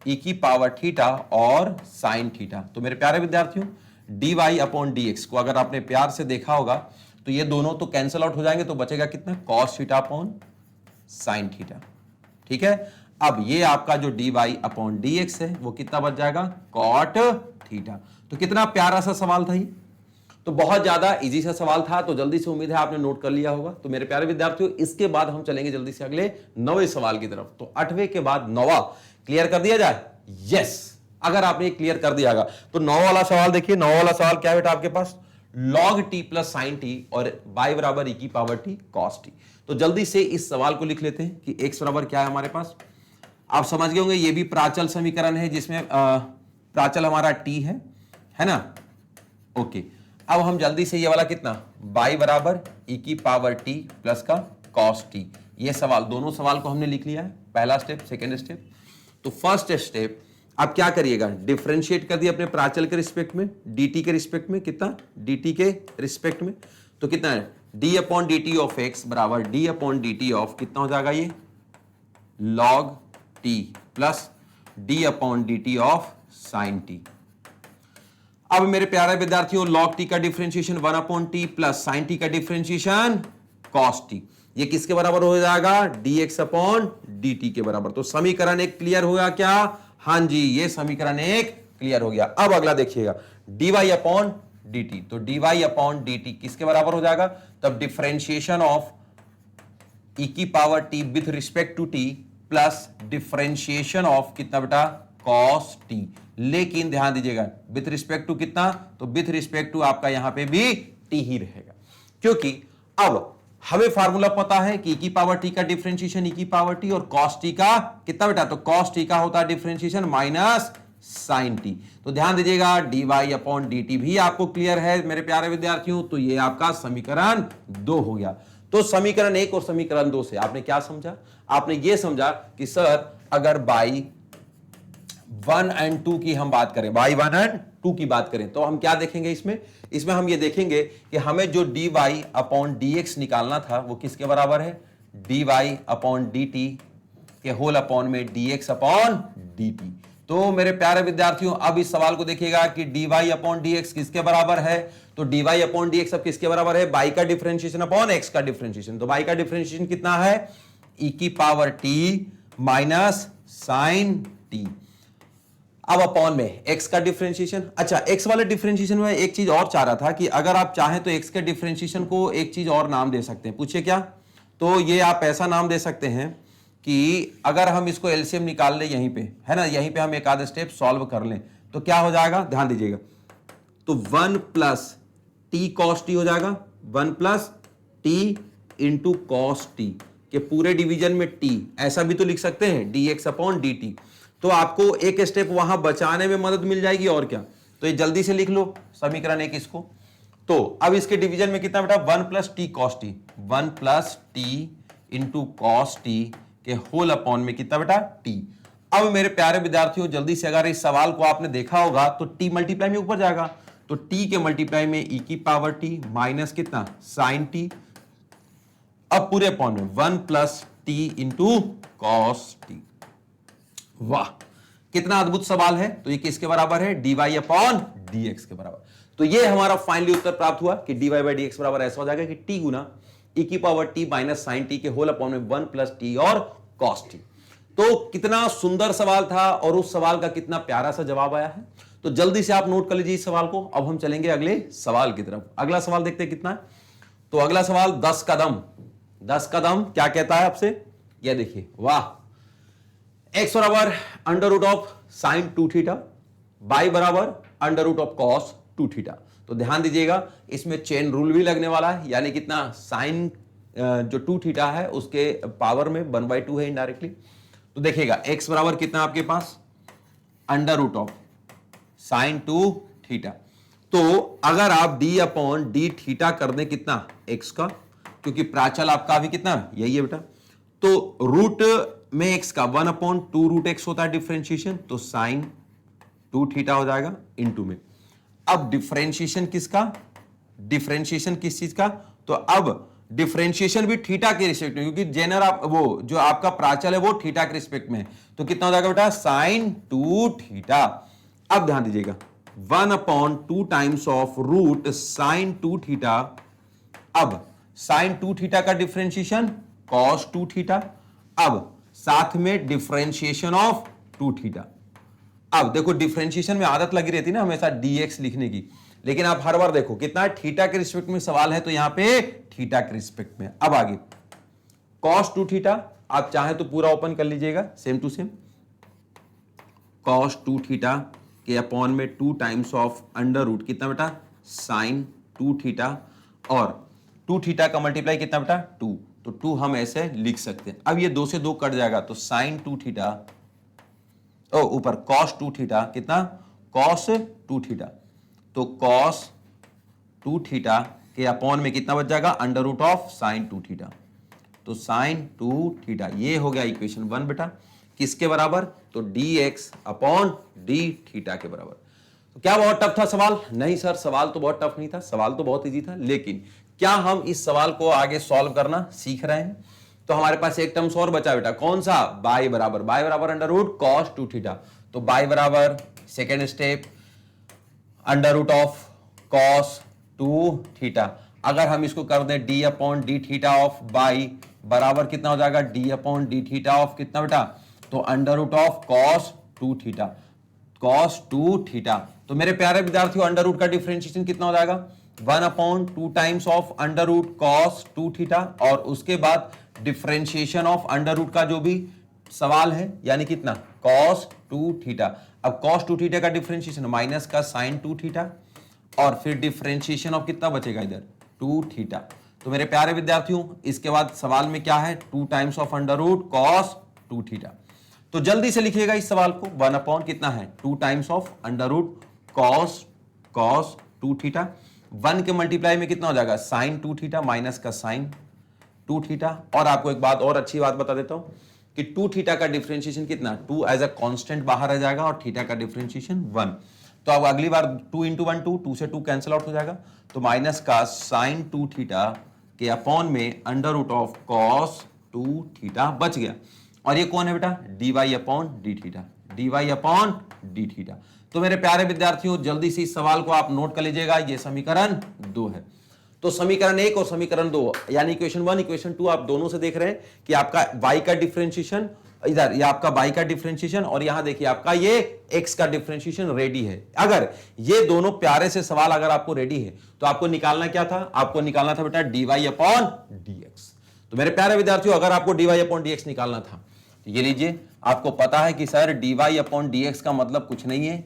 e की पावर थीटा और sin थीटा। तो मेरे प्यारे विद्यार्थियों, dy अपॉन dx को अगर आपने प्यार से देखा होगा तो ये दोनों तो कैंसिल आउट हो जाएंगे, तो बचेगा कितना cos theta upon sin theta. ठीक है, अब ये आपका जो dy अपॉन dx है वो कितना बच जाएगा cot थीटा। तो कितना प्यारा सा सवाल था ये, तो बहुत ज्यादा इजी सा सवाल था, तो जल्दी से उम्मीद है आपने नोट कर लिया होगा। तो मेरे प्यारे विद्यार्थियों, इसके बाद हम चलेंगे जल्दी से अगले 9वें सवाल की तरफ। तो 8वें के बाद 9वां क्लियर कर दिया जाए। यस, अगर आपने क्लियर कर दिया होगा तो 9वां वाला सवाल देखिए। 9वां वाला सवाल क्या बेटा आपके पास, log t plus sign T और y बराबर e की पावर t cos t। तो जल्दी से इस सवाल को लिख लेते हैं कि x बराबर क्या है हमारे पास। आप समझ गए होंगे, ये भी प्राचल समीकरण है जिसमें प्राचल हमारा t है ना। ओके, अब हम जल्दी से ये वाला कितना y बराबर e की पावर t प्लस का cos t, ये सवाल, दोनों सवाल को हमने लिख लिया है, पहला स्टेप, सेकेंड स्टेप। तो फर्स्ट स्टेप आप क्या करिएगा, डिफरेंशिएट कर दिए अपने प्राचल के रिस्पेक्ट में, dt के रिस्पेक्ट में, कितना dt के रिस्पेक्ट में, तो कितना है d upon D T of x बराबर d upon D T of कितना हो जाएगा ये log t plus d upon D T of sine t। अब मेरे प्यारे विद्यार्थियों, log t का differentiation 1 upon T plus sign T का डिफरेंशिएशन cos t, ये किसके बराबर हो जाएगा dx अपॉन dt के बराबर। तो समीकरण एक क्लियर हो गया क्या, हां जी, ये समीकरण एक क्लियर हो गया। अब अगला देखिएगा dy अपॉन dt, तो dy अपॉन dt किसके बराबर हो जाएगा, तब डिफरेंशिएशन ऑफ e की power t with respect to t plus differentiation of कितना बेटा cos t। लेकिन ध्यान दीजिएगा विथ रिस्पेक्ट टू कितना, तो विथ रिस्पेक्ट टू आपका यहां पे भी t ही रहेगा, क्योंकि अब हमें फार्मूला पता है कि e की पावर t का डिफरेंशिएशन e की पावर t और cos t का कितना बेटा, तो cos t का होता है डिफरेंशिएशन माइनस sin t। तो ध्यान दीजिएगा dy अपॉन dt भी आपको क्लियर है मेरे प्यारे विद्यार्थियों। तो ये आपका समीकरण 2 हो गया। तो समीकरण 1 और समीकरण 2 से आपने क्या समझा, आपने ये समझा कि सर अगर y 1 and 2 की हम बात करें, y 1 and 2 की बात करें, तो हम क्या देखेंगे इसमें हम ये देखेंगे कि हमें जो dy अपॉन dx निकालना था वो किसके बराबर है, dy अपॉन dt के होल अपॉन में dx अपॉन dt। तो मेरे प्यारे विद्यार्थियों, अब इस सवाल को देखिएगा कि dy अपॉन dx किसके बराबर है, तो dy अपॉन dx अब किसके बराबर है, y का डिफरेंशिएशन अपॉन x का डिफरेंशिएशन। तो y का डिफरेंशिएशन कितना है, e की power t minus sine t, अब अपॉन में x का डिफरेंशिएशन। अच्छा, x वाले डिफरेंशिएशन में एक चीज और चाह रहा था कि अगर आप चाहें तो x के डिफरेंशिएशन को एक चीज और नाम दे सकते हैं। पूछिए क्या, तो ये आप ऐसा नाम दे सकते हैं कि अगर हम इसको एलसीएम निकाल लें यहीं पे, है ना, यहीं पे हम एक आधा स्टेप सॉल्व कर लें तो क्या हो जाएगा, ध्यान दीजिएगा, तो 1 प्लस टी कॉस टी हो जाएगा, 1 plus T into cos T के पूरे डिवीजन में t, ऐसा भी तो लिख सकते हैं dx अपॉन dt। तो आपको एक स्टेप वहां बचाने में मदद मिल जाएगी और क्या। तो ये जल्दी से लिख लो समीकरण 1 इसको। तो अब इसके डिवीजन में कितना बेटा, 1 plus T cos T, 1 plus T into cos T के होल अपॉन में कितना बेटा t। अब मेरे प्यारे विद्यार्थियों, जल्दी से अगर इस सवाल को आपने देखा होगा तो t मल्टीप्लाई में ऊपर जाएगा, तो t के मल्टीप्लाई में e की पावर t माइनस कितना साइन t, अब पूरे अपॉन में 1 plus T into cos T. वाह, कितना अद्भुत सवाल है। तो ये किसके बराबर है? dy अपॉन dx के बराबर। तो ये हमारा फाइनली उत्तर प्राप्त हुआ कि dy बाई dx बराबर ऐसा हो जाएगा कि t गुना e की power t minus sine T के होल अपॉन में 1 प्लस टी और कॉस टी। तो कितना सुंदर सवाल था और उस सवाल का कितना प्यारा सा जवाब आया है। तो जल्दी से आप नोट कर लीजिए इस सवाल को। अब हम चलेंगे अगले सवाल की तरफ। अगला सवाल देखते हैं कितना है। तो अगला सवाल 10 कदम। 10 कदम क्या कहता है आपसे? यह देखिए, वाह, x बराबर under root of sine 2 theta, y बराबर under root of cos 2 theta. तो ध्यान दीजिएगा इसमें चेन रूल भी लगने वाला है, यानी कितना साइन जो 2 थीटा है उसके पावर में 1/2 है इनडायरेक्टली। तो देखिएगा x बराबर कितना आपके पास under root of sine 2 theta. तो अगर आप d अपॉन डी थीटा कर दें कितना x का, क्योंकि प्राचल आपका अभी कितना यही है बेटा, तो रूट में x का 1 अपॉन 2 रूट x होता है डिफरेंशिएशन, तो साइन 2 थीटा हो जाएगा इनटू में। अब डिफरेंशिएशन किसका? डिफरेंशिएशन किस चीज का? तो अब डिफरेंशिएशन भी थीटा के रिस्पेक्ट में, क्योंकि जेनर आप वो जो आपका प्राचल है वो थीटा के रिस्पेक्ट में है। तो कितना हो जाएगा बेटा? Sine 2 theta. अब ध्यान दीजिएगा 1 upon 2 times of root sine 2 theta. अब साइन 2 थीटा का डिफरेंशिएशन कॉस 2 थीटा। अब साथ में डिफरेंशिएशन ऑफ 2 थीटा। अब देखो डिफरेंशिएशन में आदत लगी रहती है ना हमेशा dx लिखने की, लेकिन आप हर बार देखो कितना थीटा के रिस्पेक्ट में सवाल है, तो यहां पे थीटा के रिस्पेक्ट में। अब आगे cos 2 थीटा, आप चाहे तो पूरा ओपन कर लीजिएगा same to same. cos 2 theta के अपॉन में 2 टाइम्स ऑफ अंडर रूट कितना बेटा? साइन 2 थीटा, और 2 थीटा का मल्टीप्लाई कितना बेटा? 2। तो 2 हम ऐसे लिख सकते हैं। अब ये 2 से 2 कट जाएगा, तो साइन 2 थीटा ऊपर cos 2 थीटा कितना? cos 2 theta. तो cos 2 थीटा के अपॉन में कितना बच जाएगा? Under root of sine 2 theta. तो साइन 2 थीटा ये हो गया इक्वेशन 1 बेटा। किसके बराबर? तो dx अपॉन डी थीटा के बराबर। तो क्या बहुत टफ था सवाल? नहीं सर, सवाल तो बहुत टफ नहीं था, सवाल तो बहुत इजी था। लेकिन क्या हम इस सवाल को आगे सॉल्व करना सीख रहे हैं? तो हमारे पास एक टर्म्स और बचा बेटा, कौन सा? बाई बराबर अंडर रूट कॉस 2 थीटा। तो बाई बराबर second step under root of cos 2 theta. अगर हम इसको कर दें d upon D theta of y बराबर कितना हो जाएगा? D upon D theta of कितना बेटा? तो under root of cos 2 theta, cos 2 theta. तो मेरे प्यारे विद्यार्थियों अंडर रूट का डिफरेंशिएशन कितना हो जाएगा? 1 upon 2 times of under root cos 2 theta, और उसके बाद डिफरेंशिएशन ऑफ अंडर रूट का जो भी सवाल है, यानी कितना? Cos 2 theta. अब कॉस 2 थीटा का डिफरेंशिएशन माइनस का साइन 2 थीटा, और फिर डिफरेंशिएशन ऑफ कितना बचेगा इधर? 2 थीटा। तो मेरे प्यारे विद्यार्थियों इसके बाद सवाल में क्या है? 2 times of under root cos 2 theta. तो जल्दी से लिखिएगा इस सवाल को। 1 अपॉन कितना है? 2 times of under root cos 2 theta. 1 के मल्टीप्लाई में कितना हो जाएगा? साइन 2 थीटा माइनस का साइन 2 थीटा। और आपको एक बात और अच्छी बात बता देता हूं कि 2 थीटा का डिफरेंशिएशन कितना? 2 एज अ कांस्टेंट बाहर आ जाएगा, और थीटा का डिफरेंशिएशन 1। तो अब अगली बार 2 इंटू 1 2 से 2 कैंसिल आउट हो जाएगा, तो माइनस का साइन 2 थीटा के अपॉन में under root of cos 2 theta बच गया। और ये कौन है बेटा? dy upon D theta, dy upon D theta. तो मेरे प्यारे विद्यार्थियों जल्दी से इस सवाल को आप नोट कर लीजिएगा। ये समीकरण 2 है। तो समीकरण 1 और समीकरण 2 यानी इक्वेशन 1 इक्वेशन 2 आप दोनों से देख रहे हैं कि आपका y का डिफरेंशिएशन इधर, ये आपका y का डिफरेंशिएशन, और यहां देखिए आपका ये x का डिफरेंशिएशन रेडी है। अगर ये दोनों प्यारे से सवाल अगर आपको रेडी है तो आपको निकालना क्या था? आपको निकालना था बेटा dy अपॉन dx। तो मेरे प्यारे विद्यार्थियों अगर आपको dy अपॉन dx निकालना था तो ये लीजिए, आपको पता है कि सर dy अपॉन dx का मतलब कुछ नहीं है,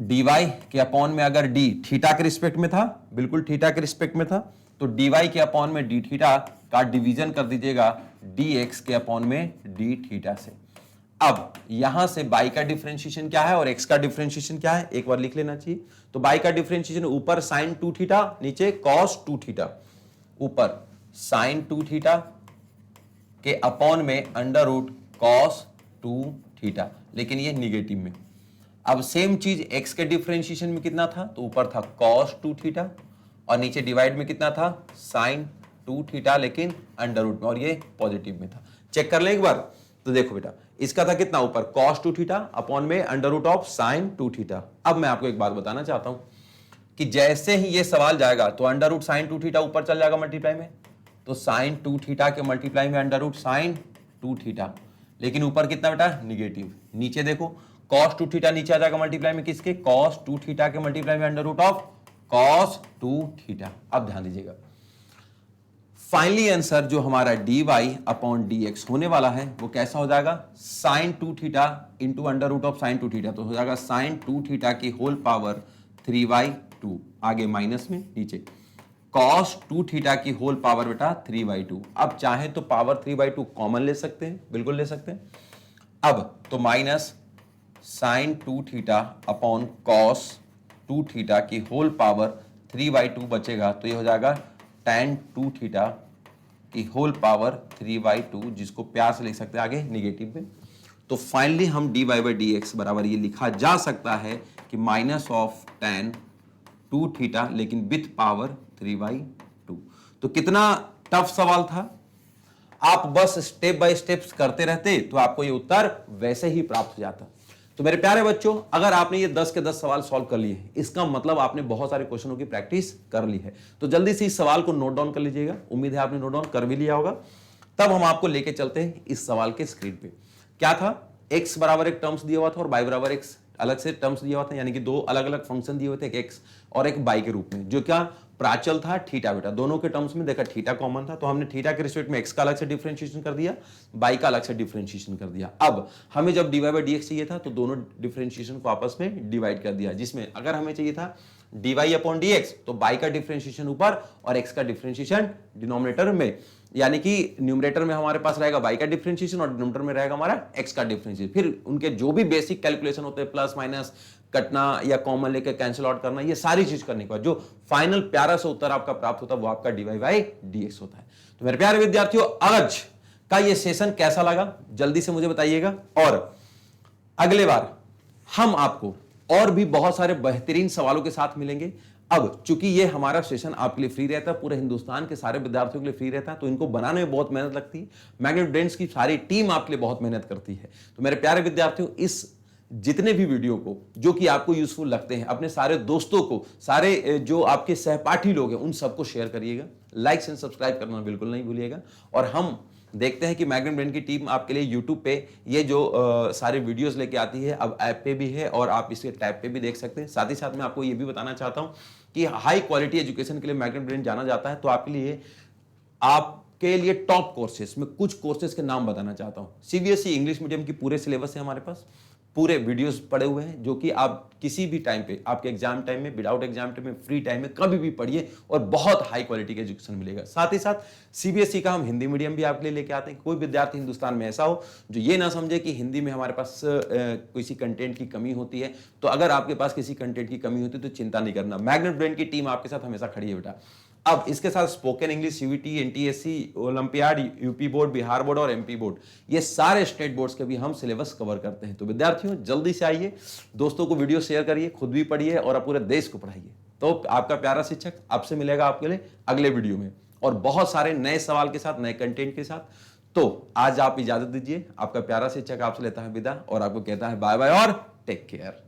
dy के अपॉन में अगर d थीटा के रिस्पेक्ट में था, बिल्कुल थीटा के रिस्पेक्ट में था, तो dy के अपॉन में d थीटा का डिवीजन कर दीजिएगा dx के अपॉन में d थीटा से। अब यहां से y का डिफरेंशिएशन क्या है और x का डिफरेंशिएशन क्या है एक बार लिख लेना चाहिए। तो y का डिफरेंशिएशन ऊपर साइन 2 थीटा, नीचे कॉस 2 थीटा, ऊपर साइन 2 थीटा के अपॉन में अंडर रूट कॉस 2 थीटा, लेकिन ये निगेटिव में। अब सेम चीज x के डिफरेंशिएशन में कितना था? तो ऊपर था कॉस 2 थीटा, और नीचे डिवाइड में कितना था? साइन 2 थीटा, लेकिन अंडर रूट में, और ये पॉजिटिव में था। चेक कर ले एक बार। तो देखो बेटा इसका था कितना ऊपर cos 2 थीटा अपॉन में under root of sine 2 theta. अब मैं आपको एक बात बताना चाहता हूं कि जैसे ही ये सवाल जाएगा तो अंडर रूट साइन 2 थीटा ऊपर चल जाएगा मल्टीप्लाई में, तो साइन 2 थीटा के मल्टीप्लाई में अंडर रूट साइन 2 थीटा, लेकिन ऊपर कितना बेटा निगेटिव। नीचे देखो cos 2 थीटा नीचे आ जाएगा मल्टीप्लाई में किसके, cos 2 थीटा के मल्टीप्लाई में under root of cos 2 theta. अब ध्यान दीजिएगा फाइनली आंसर जो हमारा dy अपॉन dx होने वाला है वो कैसा हो जाएगा, sine 2 theta into under root of sine 2 theta, तो हो जाएगा साइन 2 थीटा की होल पावर 3/2, आगे माइनस में नीचे cos 2 थीटा की होल पावर बेटा 3/2। अब चाहे तो पावर 3/2 कॉमन ले सकते हैं, बिल्कुल ले सकते हैं। अब तो minus sine 2 theta upon cos 2 theta की होल पावर 3/2 बचेगा, तो ये हो जाएगा tan 2 थीटा की होल पावर 3/2, जिसको प्यार से लिख सकते हैं आगे निगेटिव में। तो फाइनली हम dy/dx बराबर ये लिखा जा सकता है कि माइनस ऑफ tan 2 थीटा लेकिन विथ पावर 3/2। तो कितना टफ सवाल था, आप बस स्टेप बाय स्टेप्स करते रहते तो आपको ये उत्तर वैसे ही प्राप्त हो जाता। तो मेरे प्यारे बच्चों, अगर आपने ये 10 के 10 सवाल सॉल्व कर लिए इसका मतलब आपने बहुत सारे क्वेश्चनों की प्रैक्टिस कर ली है। तो जल्दी से इस सवाल को नोट डाउन कर लीजिएगा, उम्मीद है आपने नोट डाउन कर भी लिया होगा। तब हम आपको लेके चलते हैं इस सवाल के स्क्रीन पे। क्या था, x बराबर एक टर्म्स दिया हुआ था और y बराबर एक अलग से टर्म्स दिया हुआ था, यानी कि दो अलग अलग फंक्शन दिए हुए थे, एक x और एक y के रूप में, जो क्या प्राचल था थीटा बेटा। दोनों के टर्म्स में देखा थीटा कॉमन था, तो हमने थीटा के रिस्पेक्ट में x का अलग से डिफरेंशिएशन कर दिया, y का अलग से डिफरेंशिएशन कर दिया। अब हमें जब dy/dx चाहिए था तो दोनों डिफरेंशिएशन को आपस में डिवाइड कर दिया, जिसमें अगर हमें चाहिए था dy अपॉन dx तो y का डिफरेंशिएशन ऊपर और x का डिफरेंशिएशन डिनोमिनेटर में, यानी कि न्यूमरेटर में हमारे पास रहेगा y का डिफरेंशिएशन और डिनोमिनेटर में रहेगा हमारा x का डिफरेंशिएशन। फिर उनके जो भी बेसिक कैलकुलेशन होते हैं, प्लस माइनस कटना या कॉमन लेकर कैंसिल आउट करना, ये सारी चीज करने के बाद जो फाइनल प्यारा सा उत्तर आपका प्राप्त होता है वो आपका dy/dx होता है। तो मेरे प्यारे विद्यार्थियों, आज का ये सेशन कैसा लगा जल्दी से मुझे बताइएगा, और अगले बार हम आपको और भी बहुत सारे बेहतरीन सवालों के साथ मिलेंगे। अब चूंकि ये हमारा सेशन आपके लिए फ्री रहता है, पूरे हिंदुस्तान के सारे विद्यार्थियों के लिए फ्री रहता है, तो इनको बनाने में बहुत मेहनत लगती है। मैग्नेट ब्रेन्स की सारी टीम आपके लिए बहुत मेहनत करती है। तो मेरे प्यारे विद्यार्थियों, इस जितने भी वीडियो को जो कि आपको यूजफुल लगते हैं, अपने सारे दोस्तों को, सारे जो आपके सहपाठी लोग हैं, उन सबको शेयर करिएगा, लाइक एंड सब्सक्राइब करना बिल्कुल नहीं भूलिएगा। और हम देखते हैं कि मैग्नेट ब्रेन की टीम आपके लिए यूट्यूब पे ये जो सारे वीडियोस लेके आती है, अब ऐप पे भी है और आप इसके टैब पे भी देख सकते हैं। साथ ही साथ मैं आपको ये भी बताना चाहता हूं कि हाई क्वालिटी एजुकेशन के लिए मैग्नेट ब्रेन जाना जाता है, तो आपके लिए टॉप कोर्सेस में कुछ कोर्सेज के नाम बताना चाहता हूं। सीबीएसई इंग्लिश मीडियम की पूरे सिलेबस है हमारे पास, पूरे वीडियोस पड़े हुए हैं, जो कि आप किसी भी टाइम पे, आपके एग्जाम टाइम में, विदाउट एग्जाम टाइम में, फ्री टाइम में कभी भी पढ़िए और बहुत हाई क्वालिटी का एजुकेशन मिलेगा। साथ ही साथ सीबीएसई का हम हिंदी मीडियम भी आपके लिए लेके आते हैं। कोई विद्यार्थी हिंदुस्तान में ऐसा हो जो ये ना समझे कि हिंदी में हमारे पास किसी कंटेंट की कमी होती है, तो अगर आपके पास किसी कंटेंट की कमी होती है तो चिंता नहीं करना, मैग्नेट ब्रेन की टीम आपके साथ हमेशा खड़ी है बेटा। अब इसके साथ spoken English, CUET, NTSC, olympiad, UP board, Bihar board और एमपी बोर्ड, ये सारे स्टेट बोर्ड्स के भी हम सिलेबस कवर करते हैं। तो विद्यार्थियों, जल्दी से आइए, दोस्तों को वीडियो शेयर करिए, खुद भी पढ़िए और पूरे देश को पढ़ाइए। तो आपका प्यारा शिक्षक आपसे मिलेगा आपके लिए अगले वीडियो में और बहुत सारे नए सवाल के साथ, नए कंटेंट के साथ। तो आज आप इजाजत दीजिए, आपका प्यारा शिक्षक आपसे लेता है विदा और आपको कहता है बाय बाय और टेक केयर।